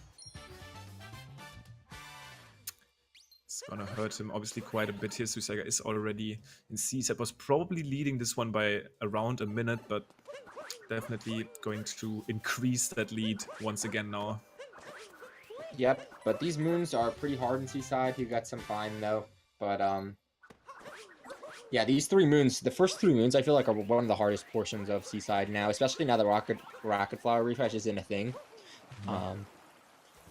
It's gonna hurt him obviously quite a bit here. Suisaiga is already in CSAT, was probably leading this one by around a minute, but definitely going to increase that lead once again now. Yep, but these moons are pretty hard in Seaside. He got some fine though, but yeah, these three moons, the first three moons, I feel like are one of the hardest portions of Seaside now, especially now that Rocket Flower refresh isn't a thing.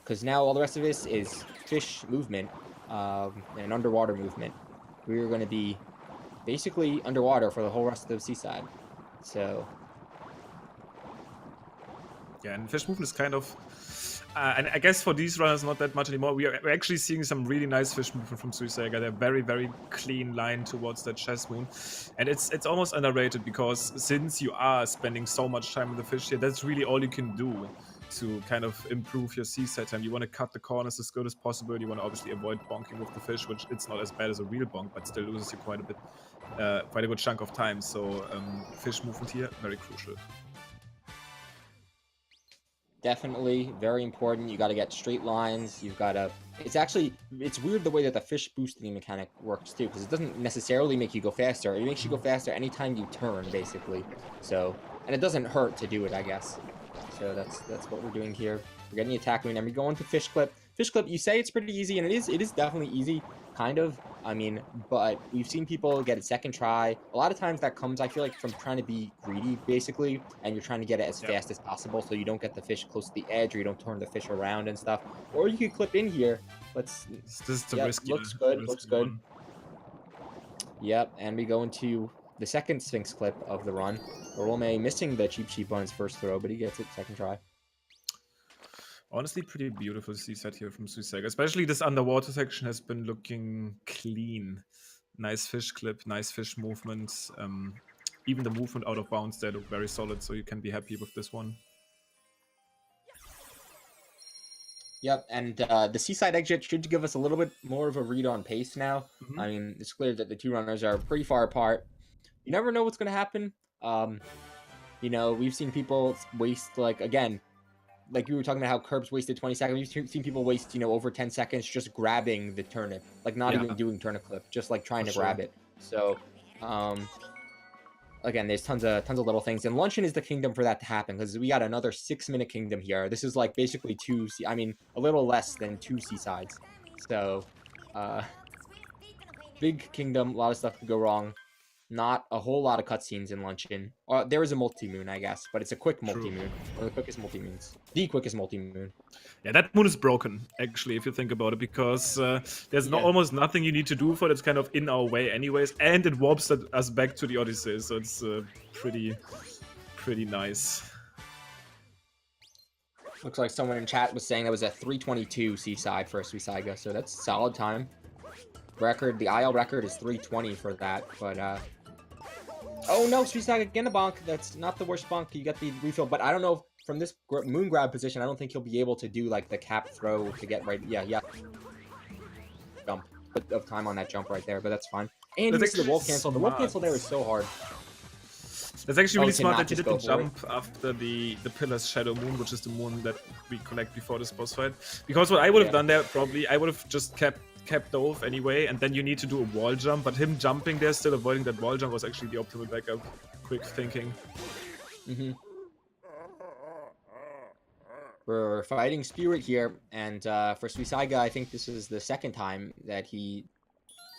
Because now all the rest of this is fish movement, an underwater movement. We're going to be basically underwater for the whole rest of the seaside. So yeah, and fish movement is kind of, and I guess for these runners, not that much anymore. We're actually seeing some really nice fish movement from SuisaigaW. They're very, very clean line towards that chess moon. And it's almost underrated because since you are spending so much time with the fish here, that's really all you can do to kind of improve your seaside time. You want to cut the corners as good as possible. You want to obviously avoid bonking with the fish, which it's not as bad as a real bonk, but still loses you quite a bit, quite a good chunk of time. So fish movement here, very crucial. definitely very important. You got to get straight lines. You've got to. It's weird the way that the fish boosting mechanic works too, because it doesn't necessarily make you go faster. It makes you go faster anytime you turn, basically. So, and it doesn't hurt to do it, I guess. So that's what we're doing here. We're getting the attack moon, and we go into fish clip. Fish clip, you say it's pretty easy, and it is definitely easy, kind of. I mean, but we've seen people get a second try. A lot of times that comes, I feel like, from trying to be greedy, basically, and you're trying to get it as fast as possible, so you don't get the fish close to the edge, or you don't turn the fish around and stuff. Or you could clip in here. This is the risky. Looks good. Looks good. One. Yep, and we go into the second Sphinx clip of the run. Orolme missing the cheap sheep on his first throw, but he gets it second try. Honestly, pretty beautiful seaside here from SuisaigaW. Especially this underwater section has been looking clean. Nice fish clip, nice fish movement. Even the movement out of bounds there look very solid, so you can be happy with this one. Yep, and the seaside exit should give us a little bit more of a read on pace now. I mean, it's clear that the two runners are pretty far apart. You never know what's going to happen. You know, we've seen people waste, like, again, like we were talking about how Curbs wasted 20 seconds. We've seen people waste, you know, over 10 seconds just grabbing the turnip. Like, not even doing turnip clip, just, like, trying to grab it. So, again, there's tons of little things. And Luncheon is the kingdom for that to happen, because we got another 6-minute kingdom here. This is, like, basically a little less than 2 seasides. So, big kingdom, a lot of stuff could go wrong. Not a whole lot of cutscenes in Luncheon. There is a multi-moon, I guess, but it's a quick multi-moon. One of the quickest multi-moons. The quickest multi-moon. Yeah, that moon is broken, actually, if you think about it, because there's almost nothing you need to do for it. It's kind of in our way anyways, and it warps us back to the Odyssey, so it's pretty nice. Looks like someone in chat was saying that was a 3:22 seaside for a SuisaigaW, so that's a solid time. The IL record is 3:20 for that, but oh no, SuisaigaW again a bonk. That's not the worst bonk. You get the refill, but I don't know if from this moon grab position, I don't think he'll be able to do like the cap throw to get right. Yeah. Jump of time on that jump right there, but that's fine. And this is the wall cancel. The wall cancel there is so hard. That's actually really smart that you didn't jump after the Pillar's Shadow Moon, which is the moon that we collect before this boss fight. Because what I would have done there, probably, I would have just kept dove anyway, and then you need to do a wall jump, but him jumping there, still avoiding that wall jump, was actually the optimal backup. Quick thinking. We're fighting Spirit here, and for SuisaigaW, I think this is the second time that he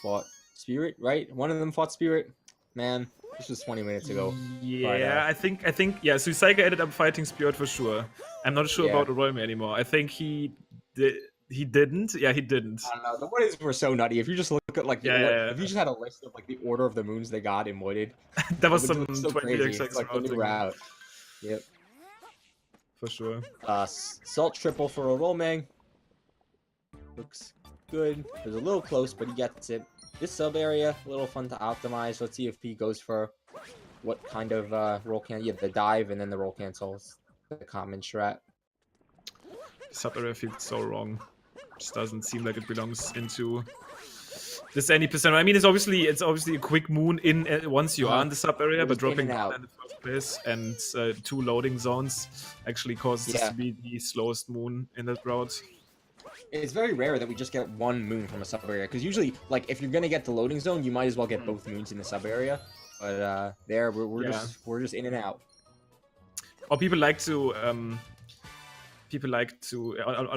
fought Spirit, right? One of them fought Spirit. Man, this was 20 minutes ago. Yeah, I think SuisaigaW ended up fighting Spirit for sure. I'm not sure about Orolme anymore. I think he didn't. Yeah, he didn't. I don't know. The Moides were so nutty. If you just look at like if you just had a list of like the order of the moons they got in Moided, that was some so 20 crazy. It's like the new route. Yep. For sure. Salt triple for Orolme. Looks good. It was a little close, but he gets it. This sub area, a little fun to optimize. Let's see if he goes for what kind of roll cancel. Yeah, the dive and then the roll cancels. The common strat. Sub area feels so wrong. Just doesn't seem like it belongs into this any percent. I mean, it's obviously a quick moon in once you are in the sub area, but dropping down in the first place and 2 loading zones actually causes this to be the slowest moon in that route. It's very rare that we just get one moon from a sub area, because usually, like, if you're gonna get the loading zone, you might as well get both moons in the sub area. But we're just in and out. Or people like to on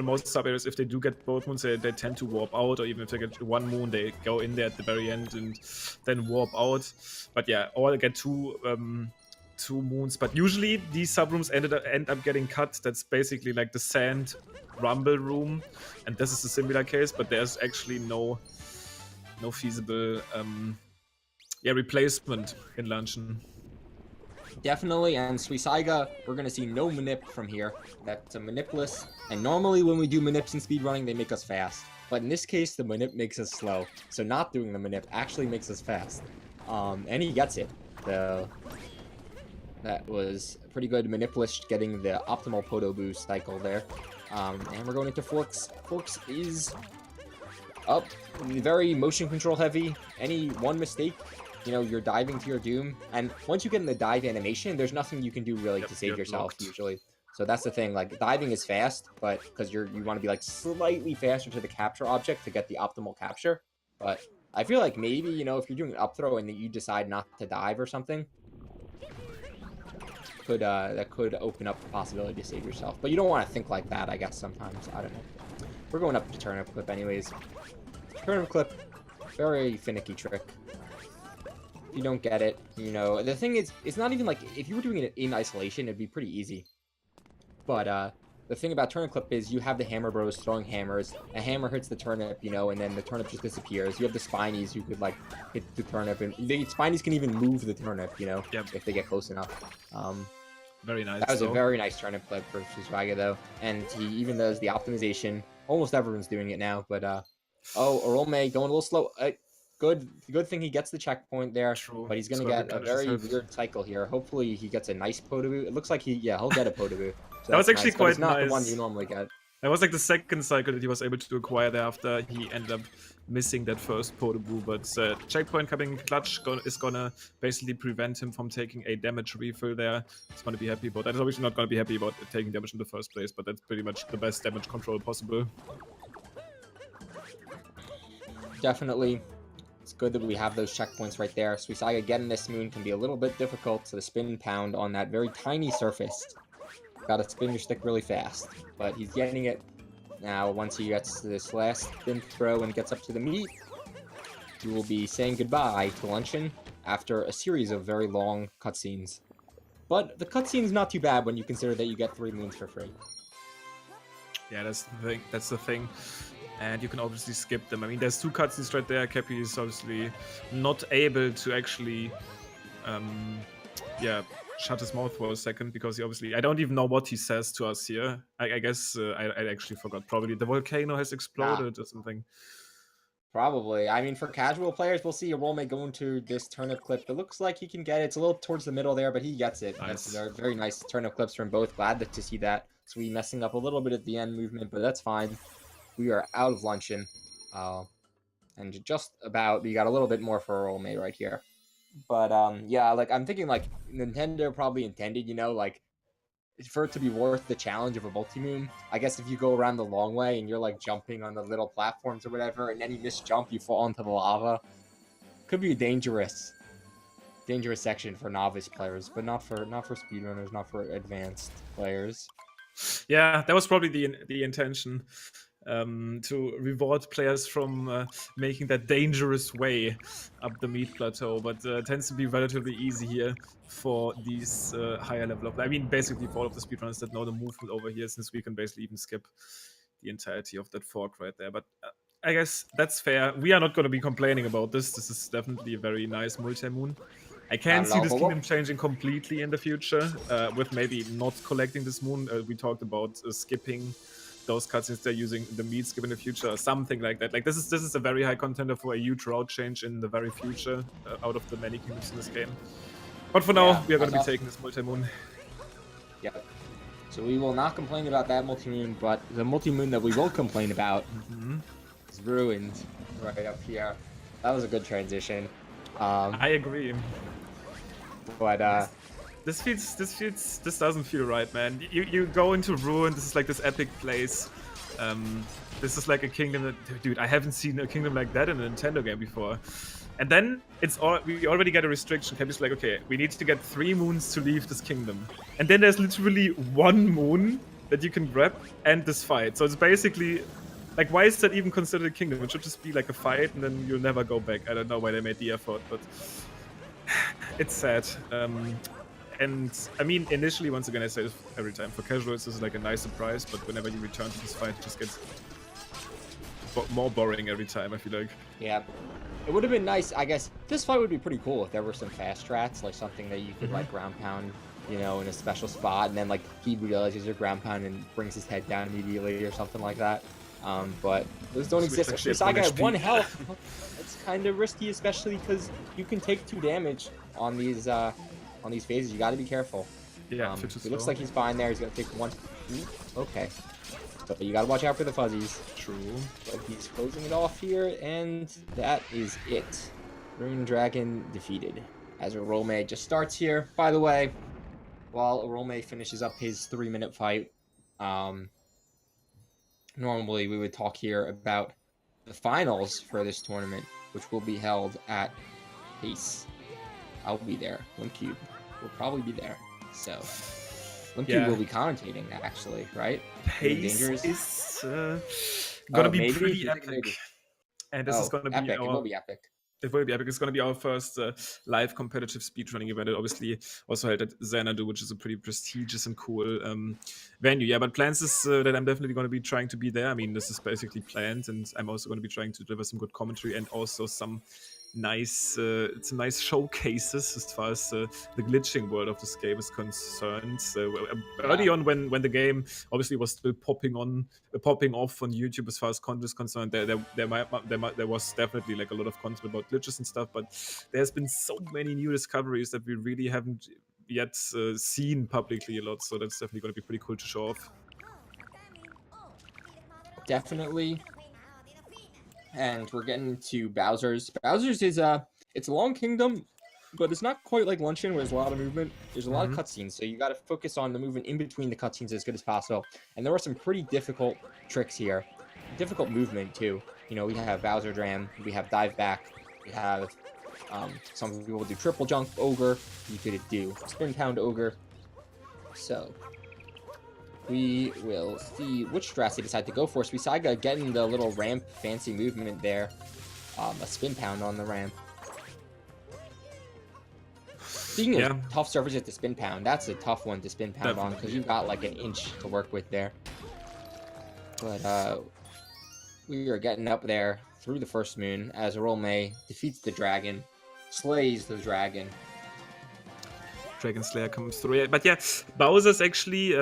most sub areas, if they do get both moons, they tend to warp out, or even if they get one moon, they go in there at the very end and then warp out. But yeah, or get 2 2 moons, but usually these subrooms end up getting cut. That's basically like the sand rumble room, and this is a similar case, but there's actually no feasible replacement in Luncheon. Definitely, and Suisaiga, we're going to see no manip from here. That's a manipless, and normally when we do manips in speedrunning, they make us fast. But in this case, the manip makes us slow. So not doing the manip actually makes us fast. And he gets it. So that was pretty good. Manipless getting the optimal Poto boost cycle there. And we're going into Forks. Forks is up, very motion control heavy. Any one mistake, you know, you're diving to your doom. And once you get in the dive animation, there's nothing you can do really to save yourself usually. So that's the thing, like diving is fast, but because you want to be like slightly faster to the capture object to get the optimal capture. But I feel like maybe, you know, if you're doing an up throw and you decide not to dive or something, that could open up the possibility to save yourself. But you don't want to think like that, I guess, sometimes. I don't know. We're going up to turnip clip anyways. Turnip clip, very finicky trick. If you don't get it, you know, the thing is, it's not even like, if you were doing it in isolation, it'd be pretty easy. But the thing about turnip clip is you have the hammer bros throwing hammers. A hammer hits the turnip, you know, and then the turnip just disappears. You have the spinies who could like hit the turnip, and the spinies can even move the turnip, you know, if they get close enough. Very nice. That was a very nice turnip clip for SuisaigaW, though, and he even does the optimization. Almost everyone's doing it now, but oh, Orolme going a little slow. Good thing he gets the checkpoint there, but he's gonna get a very weird cycle here. Hopefully he gets a nice Potaboo. It looks like he'll get a Potaboo. So that was actually nice, quite not nice. The one you normally get. That was like the second cycle that he was able to acquire there after he ended up missing that first Potaboo. But checkpoint coming clutch is gonna basically prevent him from taking a damage refill there. He's gonna be happy about that. He's obviously not gonna be happy about taking damage in the first place, but that's pretty much the best damage control possible. Definitely. It's good that we have those checkpoints right there. SuisaigaW getting this moon can be a little bit difficult, so the spin pound on that very tiny surface. Gotta spin your stick really fast, but he's getting it. Now, once he gets to this last spin throw and gets up to the meat, he will be saying goodbye to Luncheon after a series of very long cutscenes. But the cutscene's not too bad when you consider that you get 3 moons for free. Yeah, that's the thing. And you can obviously skip them. I mean, there's 2 cutscenes right there. Cappy is obviously not able to actually, shut his mouth for a second, because he obviously, I don't even know what he says to us here. I guess I actually forgot. Probably the volcano has exploded or something. Probably. I mean, for casual players, we'll see Orolme go into this turnip clip. It looks like he can get it. It's a little towards the middle there, but he gets it. Nice. That's very, very nice turnip clips from both. Glad to see that. So we messing up a little bit at the end movement, but that's fine. We are out of Luncheon. And just about, we got a little bit more for Orolme right here. But, yeah, like, I'm thinking, like, Nintendo probably intended, you know, like, for it to be worth the challenge of a multi-moon. I guess if you go around the long way and you're, like, jumping on the little platforms or whatever, and then you misjump, you fall into the lava. Could be a dangerous section for novice players, but not for speedrunners, not for advanced players. Yeah, that was probably the intention. To reward players from making that dangerous way up the meat plateau, but tends to be relatively easy here for these higher level of. I mean, basically for all of the speedrunners that know the movement over here, since we can basically even skip the entirety of that fork right there. But I guess that's fair. We are not going to be complaining about this. This is definitely a very nice multi-moon. I can see this kingdom changing completely in the future, with maybe not collecting this moon. We talked about skipping those cutscenes they're using the meat skip in the future or something like that. Like this is a very high contender for a huge route change in the very future out of the many kingdoms in this game. But for now, we are going to be taking this multi-moon. Yep. So we will not complain about that multi-moon, but the multi-moon that we will complain about is ruined right up here. That was a good transition. I agree. But this doesn't feel right, man. You go into Ruin, this is like this epic place. This is like a kingdom that, dude, I haven't seen a kingdom like that in a Nintendo game before. And then we already get a restriction. Cappy's like, okay, we need to get 3 moons to leave this kingdom. And then there's literally 1 moon that you can grab and this fight. So it's basically, like, why is that even considered a kingdom? It should just be like a fight and then you'll never go back. I don't know why they made the effort, but it's sad. And I mean, initially, once again, I say this every time, for casuals, this is like a nice surprise, but whenever you return to this fight, it just gets more boring every time, I feel like. Yeah. It would have been nice, I guess. This fight would be pretty cool if there were some fast strats, like something that you could like ground pound, you know, in a special spot, and then like he realizes your ground pound and brings his head down immediately or something like that. But those don't exist. Suisaiga at 1 health. It's kind of risky, especially because you can take 2 damage on these phases. You got to be careful. Yeah, it looks like he's fine there. He's gonna take 1. Ooh, okay. But you gotta watch out for the fuzzies. True. But he's closing it off here, and that is it. Rune Dragon defeated. As Orolme just starts here. By the way, while Orolme finishes up his 3-minute fight, normally we would talk here about the finals for this tournament, which will be held at Pace. I'll be there. LimpCube will probably be there. So LimpCube will be commentating, actually, right? Pace is gonna be pretty epic. And this is gonna be epic. It will be epic. It will be epic. It's going to be our first live competitive speedrunning event. It obviously also held at SuisaigaW, which is a pretty prestigious and cool venue. Yeah, but plans is that I'm definitely going to be trying to be there. I mean, this is basically planned, and I'm also going to be trying to deliver some good commentary and also some nice showcases as far as the glitching world of this game is concerned. So early on, when the game obviously was still popping off on YouTube as far as content is concerned, there was definitely like a lot of content about glitches and stuff. But there's been so many new discoveries that we really haven't yet seen publicly a lot. So that's definitely going to be pretty cool to show off. Definitely. And we're getting to Bowser's. Bowser's is it's a long kingdom, but it's not quite like Luncheon where there's a lot of movement. There's a lot of cutscenes, so you got to focus on the movement in between the cutscenes as good as possible. And there were some pretty difficult tricks here, difficult movement too. You know, we have Bowser Dram, we have dive back, we have some people do triple jump ogre, you could do spin pound ogre. So we will see which strats they decide to go for. Suisaiga getting the little ramp fancy movement there. A spin pound on the ramp. Speaking of tough surfaces to spin pound, that's a tough one to spin pound on because you've got like an inch to work with there. But we are getting up there through the first moon as Orolme defeats the dragon, slays the dragon. Dragon Slayer comes through. But yeah, Bowser's actually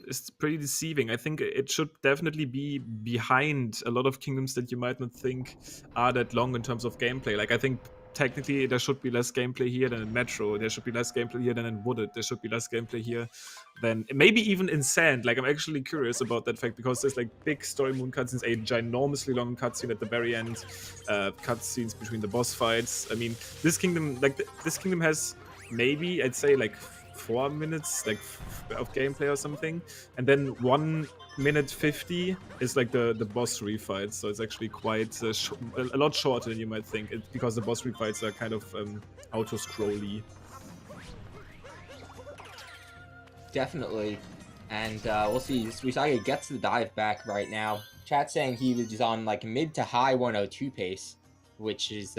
is pretty deceiving. I think it should definitely be behind a lot of kingdoms that you might not think are that long in terms of gameplay. Like, I think technically there should be less gameplay here than in Metro. There should be less gameplay here than in Wooded. There should be less gameplay here than maybe even in Sand. Like, I'm actually curious about that fact because there's like big story moon cutscenes, a ginormously long cutscene at the very end, cutscenes between the boss fights. I mean, this kingdom, this kingdom has maybe I'd say like 4 minutes like of gameplay or something, and then 1 minute 50 is like the boss refight. So it's actually quite a lot shorter than you might think, because the boss refights are kind of auto-scrolly. Definitely, and we'll see. Suisaiga gets the dive back right now. Chat saying he was on like mid to high 102 pace, which is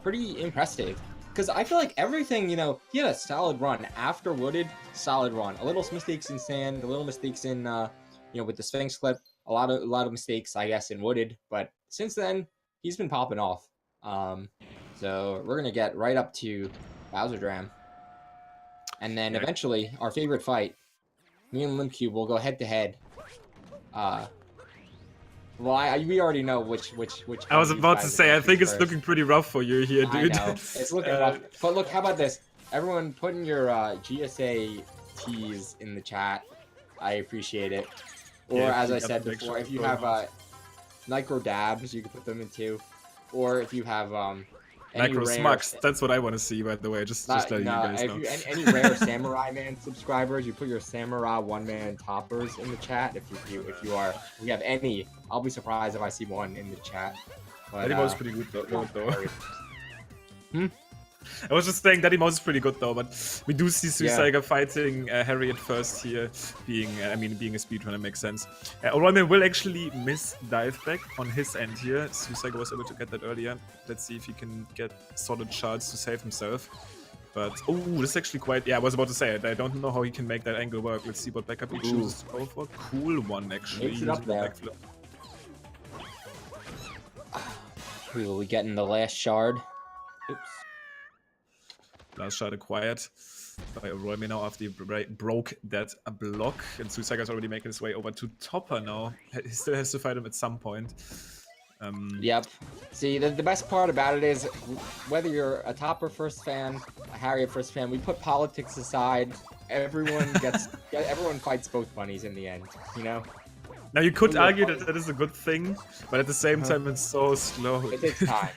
pretty impressive. Because I feel like everything, you know, he had a solid run after Wooded, solid run. A little mistakes in Sand, a little mistakes in, you know, with the Sphinx clip, a lot of mistakes, I guess, in Wooded. But since then, he's been popping off. So we're gonna get right up to Bowser Dram, and then eventually our favorite fight, me and LimpCube will go head to head. Well, we already know which. I was about to say, I think it's looking pretty rough for you here, dude. I know. It's looking rough. But look, how about this? Everyone put in your GSA teas in the chat. I appreciate it. Or as I said before, if you have Micro Dabs, you can put them in too. Or if you have Micro Smucks, that's what I want to see, by the way. Just letting you guys know. Any rare Samurai Man subscribers, you put your Samurai one-man toppers in the chat. If you have any, I'll be surprised if I see one in the chat. But, that emote's pretty good though. I was just saying that emote is pretty good though, but we do see Suisaiga fighting Harry at first here, being a speedrunner makes sense. Orolme will actually miss dive back on his end here. Suisaiga was able to get that earlier. Let's see if he can get solid shards to save himself. But, oh, this is actually quite... Yeah, I was about to say it. I don't know how he can make that angle work. Let's see what backup he chooses to go for. Cool one, actually. Makes it up there. We will be getting the last shard. Oops. Last shard acquired by Orolme now after he broke that block. And Suisaiga's already making his way over to Topper now. He still has to fight him at some point. Yep. See, the best part about it is, whether you're a Topper first fan, a Harriet first fan, we put politics aside. Everyone gets, everyone fights both bunnies in the end, you know? Now you could argue that that is a good thing, but at the same time it's so slow. It takes time.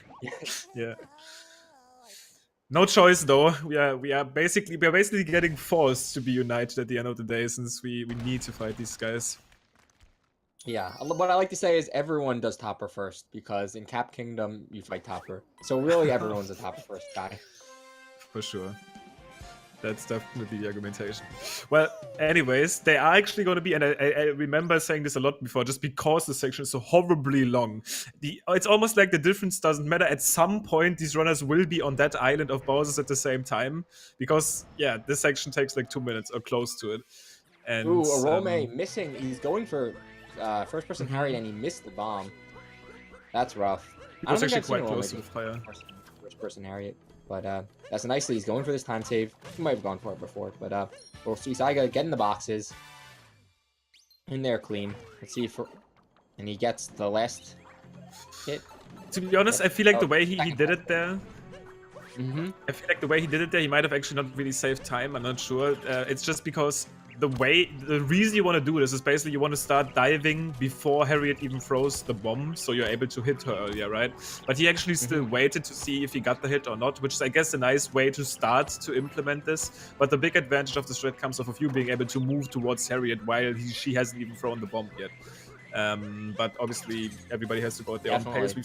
Yeah. No choice though. We are basically getting forced to be united at the end of the day, since we need to fight these guys. Yeah, what I like to say is everyone does Topper first, because in Cap Kingdom you fight Topper. So really everyone's a Topper first guy. For sure. That's definitely the argumentation. Well, anyways, they are actually going to be, and I remember saying this a lot before, just because the section is so horribly long. It's almost like the difference doesn't matter. At some point, these runners will be on that island of Bowser's at the same time. Because, yeah, this section takes like 2 minutes or close to it. And, ooh, Orolme missing. He's going for first person Harriet and he missed the bomb. That's rough. He was actually quite close with fire. First person Harriet. But that's nicely. He's going for this time save. He might have gone for it before, but we'll see. Suisaiga get in the boxes. In there clean. Let's see if and he gets the last hit. To be honest, I feel like the way he did it there. I feel like the way he did it there, he might have actually not really saved time. I'm not sure. It's just because the reason you want to do this is basically you want to start diving before Harriet even throws the bomb, so you're able to hit her earlier, right? But he actually still waited to see if he got the hit or not, which is, I guess, a nice way to start to implement this. But the big advantage of the strat comes off of you being able to move towards Harriet while she hasn't even thrown the bomb yet. But obviously everybody has to go at their own pace. We've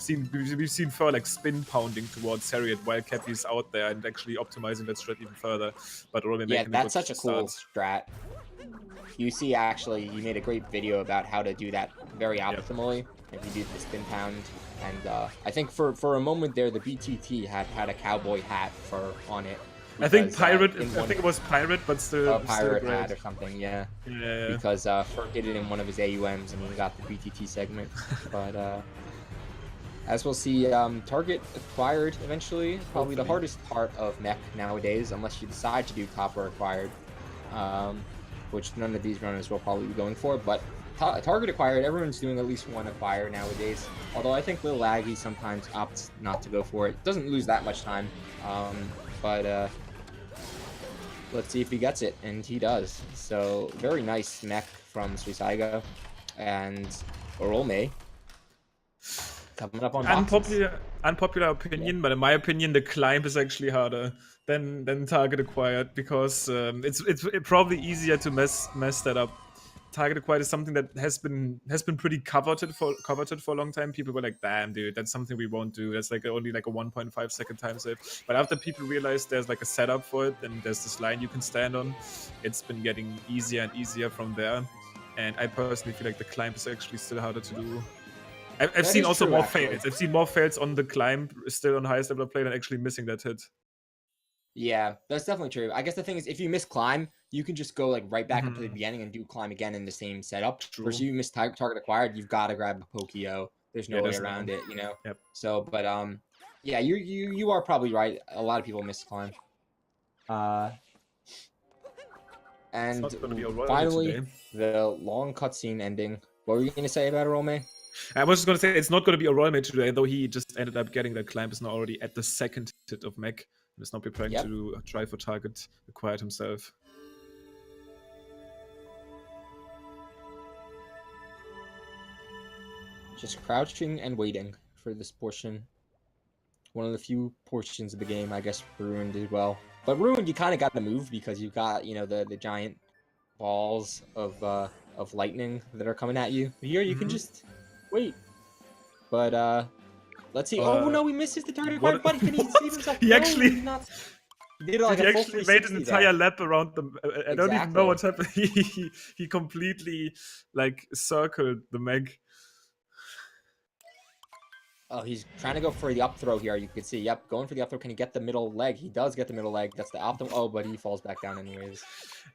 seen Fur like spin pounding towards Harriet while Cappy's out there and actually optimizing that strat even further. But Orolme making that's such a cool strat. You see, actually, you made a great video about how to do that very optimally. If you do the spin pound, and I think for a moment there, the BTT had a cowboy hat on it. Because, I think pirate. I think it was pirate, but still. Pirate still hat or something, yeah. Yeah. Because Fur did it in one of his AUMs, and he got the BTT segment. But as we'll see, target acquired eventually. Probably the hardest part of mech nowadays, unless you decide to do Topper acquired. Which none of these runners will probably be going for, but target acquired, everyone's doing at least one acquire nowadays. Although I think Lil Laggy sometimes opts not to go for it. Doesn't lose that much time, but let's see if he gets it, and he does. So very nice mech from SuisaigaW and Orolme coming up on unpopular opinion, but in my opinion, the climb is actually harder than target acquired, because it's probably easier to mess that up. Target acquired is something that has been pretty coveted for a long time. People were like, damn dude, that's something we won't do. That's like only like a 1.5 second time save. But after people realized there's like a setup for it and there's this line you can stand on, it's been getting easier and easier from there. And I personally feel like the climb is actually still harder to do. I've seen also more fails. I've seen more fails on the climb still on highest level of play than actually missing that hit. Yeah, that's definitely true. I guess the thing is, if you miss climb, you can just go like right back up to the beginning and do climb again in the same setup. Versus you miss target acquired, you've got to grab a Pokio. There's no way around it, you know. Yep. So, but yeah, you are probably right. A lot of people miss climb. And finally, the long cutscene ending. What were you gonna say about Orolme? I was just gonna say it's not gonna be Orolme today, though he just ended up getting that climb. Is now already at the second hit of mech. And is not preparing to try for target acquired himself. Just crouching and waiting for this portion. One of the few portions of the game, I guess, Ruined as well. But Ruined, you kind of got to move because you've got, you know, the giant balls of lightning that are coming at you. Here, you can just wait. But let's see. Oh no, he misses the target acquired, but can he save himself? He actually he did like he actually made an entire lap around them. I don't even know what happened. He completely like circled the meg. Oh, he's trying to go for the up throw here. You can see, yep, going for the up throw. Can he get the middle leg? He does get the middle leg. That's the optimal. Oh, but he falls back down anyways.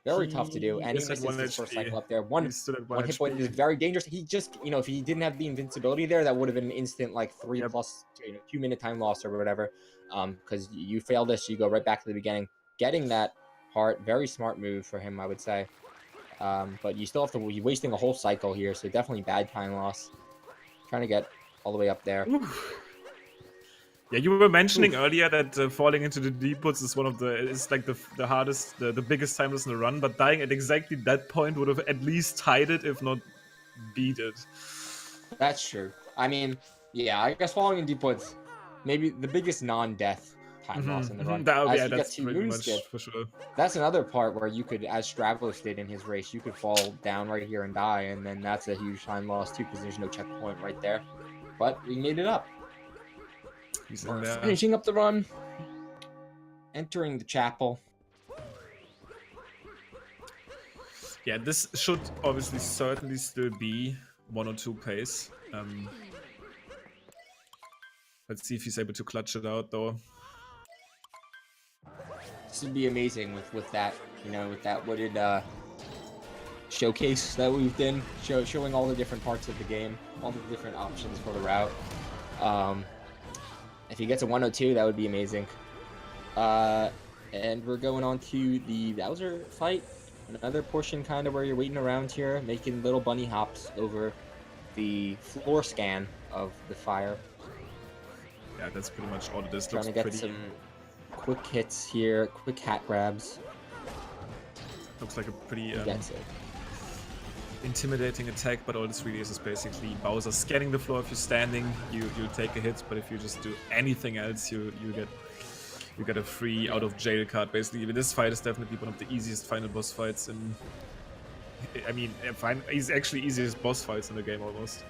Very tough to do. He And he is at misses 1 his first HP. cycle up there. He's still at 1 One hit point is HP. very dangerous. He just, if he didn't have the invincibility there, that would have been an instant like 3 Yep. plus 2-minute time loss or whatever. Because you fail this, you go right back to the beginning. Getting that heart, very smart move for him, I would say. But you still have to, you're wasting a whole cycle here, so definitely bad time loss. Trying to get all the way up there. Oof. Yeah, you were mentioning earlier that falling into the deep puts is one of the, it's like the hardest, the biggest time loss in the run, but dying at exactly that point would have at least tied it, if not beat it. That's true. I mean, yeah, I guess falling in deep puts, maybe the biggest non-death time loss in the run. That's pretty much for sure. That's another part where you could, as Stravos did in his race, you could fall down right here and die, and then that's a huge time loss too, because there's no checkpoint right there. But we made it up. He's in there. Finishing up the run, entering the chapel. Yeah, this should obviously certainly still be 102 pace. Let's see if he's able to clutch it out though. This would be amazing with that, with that wooded showcase that we've done, showing all the different parts of the game, all the different options for the route. If he gets a 102, that would be amazing. And we're going on to the Bowser fight. Another portion kind of where you're waiting around here, making little bunny hops over the floor scan of the fire. Yeah, that's pretty much all it is. Trying to get some quick hits here, quick hat grabs. Looks like a pretty Gets it. intimidating attack, but all this really is basically Bowser scanning the floor. If you're standing, you take a hit, but if you just do anything else, you get a free out of jail card. Basically, this fight is definitely one of the easiest final boss fights in. I mean, it's actually easiest boss fights in the game almost.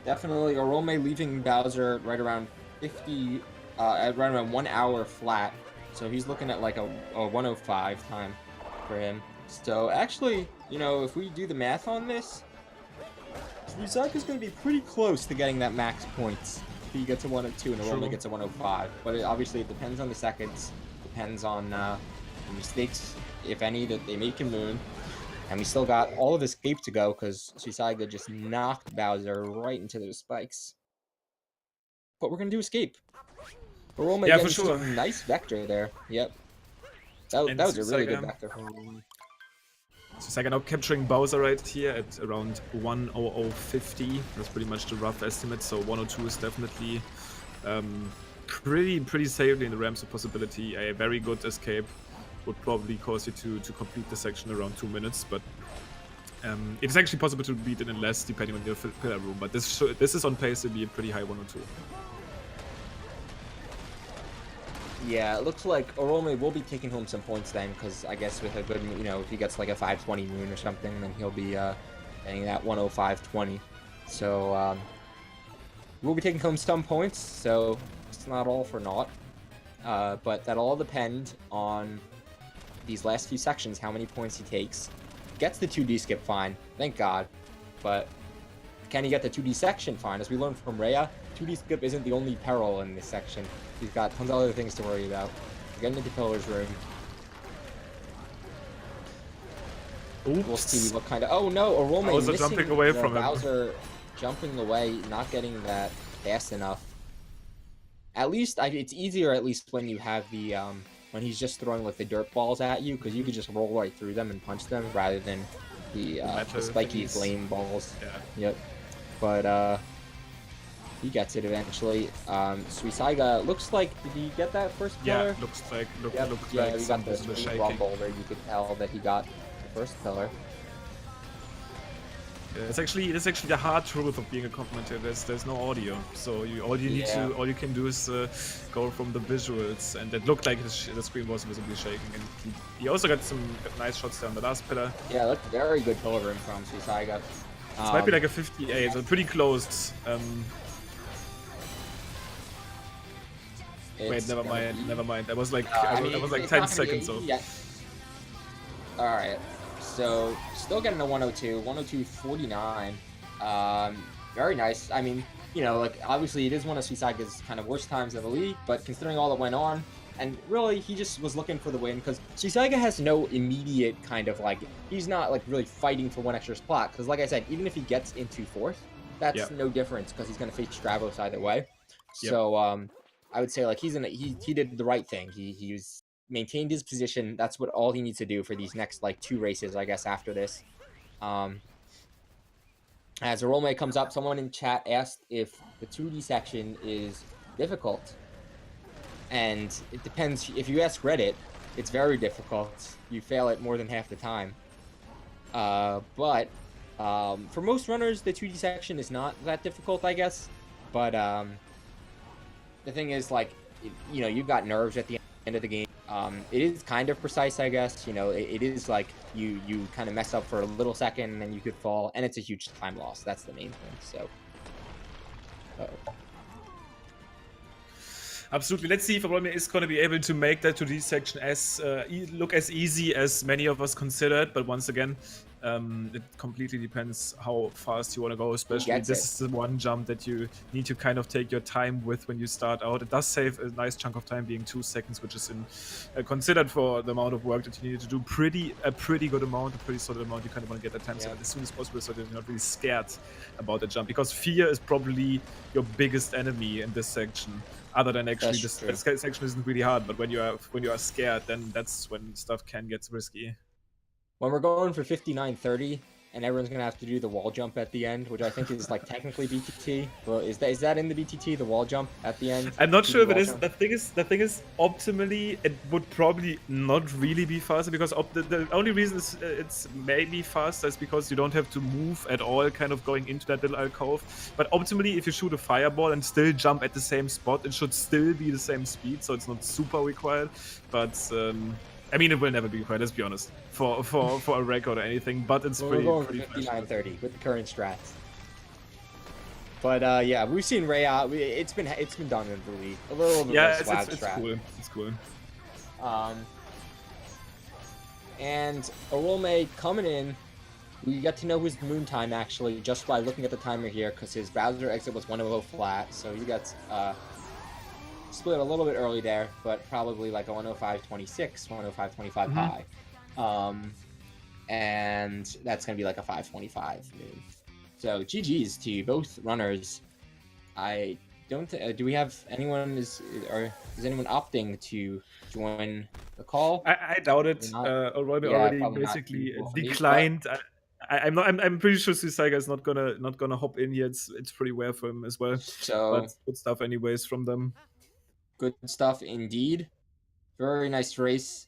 Definitely, Orolme leaving Bowser right around 50, at right around 1 hour flat. So he's looking at like a 105 time for him. So actually, if we do the math on this, SuisaigaW's going to be pretty close to getting that max points. If he gets a 102 and Orolme gets a 105. But obviously it depends on the seconds, depends on the mistakes, if any, that they make in Moon. And we still got all of Escape to go, because SuisaigaW just knocked Bowser right into those spikes. But we're going to do Escape. Orolme yeah, for sure. Nice vector there. Yep. That was a really good vector from Orolme. SuisaigaW now capturing Bowser right here at around 10050. That's pretty much the rough estimate. So 102 is definitely pretty safely in the realms of possibility. A very good escape would probably cause you to complete the section around 2 minutes, but it's actually possible to beat it in less depending on your pillar room. But this is on pace to be a pretty high 102. Yeah, it looks like Orolme will be taking home some points then, because I guess with a good, if he gets like a 520 Moon or something, then he'll be getting that 105.20. So we'll be taking home some points, so it's not all for naught. But that'll all depend on these last few sections, how many points he takes. Gets the 2D skip fine, thank God. But can he get the 2D section fine? As we learned from Rhea, 2D skip isn't the only peril in this section. He's got tons of other things to worry about. We're getting into Pillar's room. Oops. We'll see what kind of... Oh no, Orolme Bowser missing jumping away from him. Bowser jumping away, not getting that fast enough. At least, it's easier at least when you have the... when he's just throwing like the dirt balls at you, because you could just roll right through them and punch them, rather than the spiky flame balls. Yeah. Yep. But, he gets it eventually. SuisaigaW looks like, did he get that first pillar? Yeah, looks like we some got the was smooth rumble where you could tell that he got the first pillar. Yeah, it's actually the hard truth of being a commentator. There's no audio, so all you can do is go from the visuals, and it looked like the screen was visibly shaking. And he also got some nice shots there on the last pillar. Yeah, looked very good pillar room from SuisaigaW. This might be like a 58, so pretty close. Wait, never mind. That was like that was like 10 seconds off. Yeah. All right. So still getting a 102, 102.49. Very nice. I mean, you know, like obviously it is one of Suisaiga's kind of worst times in the league, but considering all that went on, and really he just was looking for the win because Suisaiga has no immediate kind of like, he's not like really fighting for one extra spot. Because like I said, even if he gets into fourth, that's no difference because he's going to face Stravos either way. So I would say like he did the right thing. He was maintained his position. That's what all he needs to do for these next like 2 races, I guess, after this. As Orolme comes up, someone in chat asked if the 2D section is difficult. And it depends. If you ask Reddit, it's very difficult. You fail it more than half the time. But for most runners, the 2D section is not that difficult, I guess. But the thing is, like, you know, you've got nerves at the end of the game. It is kind of precise, I guess. You know, it is like you kind of mess up for a little second and then you could fall, and it's a huge time loss. That's the main thing. So, absolutely. Let's see if Orolme is going to be able to make that 2D section as look as easy as many of us considered. But once again, it completely depends how fast you want to go. Especially this is the one jump that you need to kind of take your time with when you start out. It does save a nice chunk of time, being 2 seconds, which is considered for the amount of work that you need to do. A pretty good amount, a pretty solid amount. You kind of want to get that time as soon as possible, so that you're not really scared about the jump. Because fear is probably your biggest enemy in this section. Other than actually this section isn't really hard, but when you are scared, then that's when stuff can get risky. When we're going for 59:30 and everyone's gonna have to do the wall jump at the end, which I think is like technically BTT. Well, is that in the BTT, the wall jump at the end? I'm not sure if it is. The thing is, optimally, it would probably not really be faster, because the only reason it's maybe faster is because you don't have to move at all, kind of going into that little alcove. But optimally, if you shoot a fireball and still jump at the same spot, it should still be the same speed, so it's not super required. But I mean, it will never be required, let's be honest, for a record or anything, but it's pretty... We're going for 59:30 with the current strats. But yeah, we've seen Ray out. It's been done in the league. A little bit of swag strat. It's cool. And Orolme coming in, we got to know his moon time actually just by looking at the timer here, because his browser exit was 1:00 flat, so he got split a little bit early there, but probably like a 1:05.26, 1:05.25 high. And that's going to be like a 5:25 noon. So GG's to both runners. I don't do we have anyone is anyone opting to join the call? I doubt it. Orolme already basically declined. I'm pretty sure Suisaiga is not gonna hop in here. It's pretty rare for him as well. So but good stuff anyways from them. Good stuff indeed. Very nice race.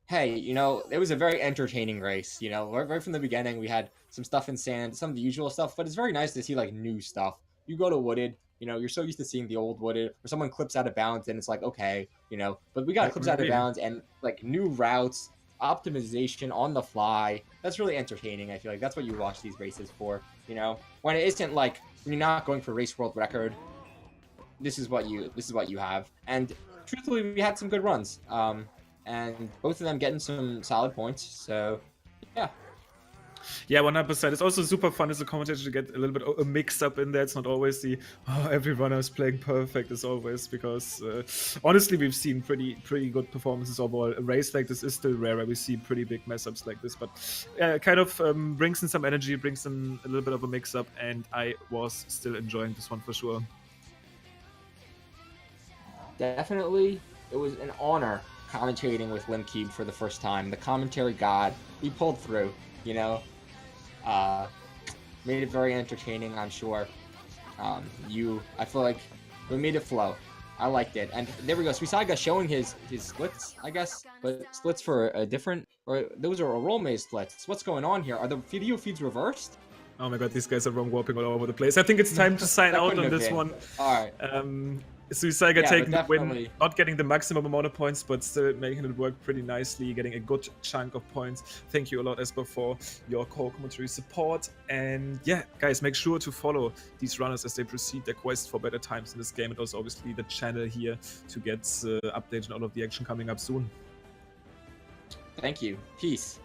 Hey, you know, it was a very entertaining race. You know, right from the beginning, we had some stuff in sand, some of the usual stuff, but it's very nice to see like new stuff. You go to Wooded, you know, you're so used to seeing the old Wooded, where someone clips out of bounds and it's like, okay, you know, but we got clips out of bounds and like new routes, optimization on the fly. That's really entertaining. I feel like that's what you watch these races for. You know, when it isn't like when you're not going for race world record. This is what you have, and truthfully, we had some good runs, and both of them getting some solid points. So, yeah. Yeah, 100%. It's also super fun as a commentator to get a little bit of a mix-up in there. It's not always the every runner is playing perfect as always, because honestly, we've seen pretty good performances overall. A race like this is still rare where we see pretty big mess-ups like this, but kind of brings in some energy, brings in a little bit of a mix-up, and I was still enjoying this one for sure. Definitely, it was an honor commentating with Limcube for the first time. The commentary god, he pulled through, you know. Made it very entertaining, I'm sure. I feel like we made it flow. I liked it. And there we go, Suisaiga showing his splits, I guess, but splits for a different, or those are Orolme splits. What's going on here? Are the video feeds reversed? Oh my god, these guys are wrong warping all over the place. I think it's time to sign out on this one. Alright. Suisaiga taking the win, not getting the maximum amount of points, but still making it work pretty nicely, getting a good chunk of points. Thank you a lot, Esper, for your co-commentary support. And yeah, guys, make sure to follow these runners as they proceed their quest for better times in this game, and also obviously the channel here to get updates on all of the action coming up soon. Thank you. Peace.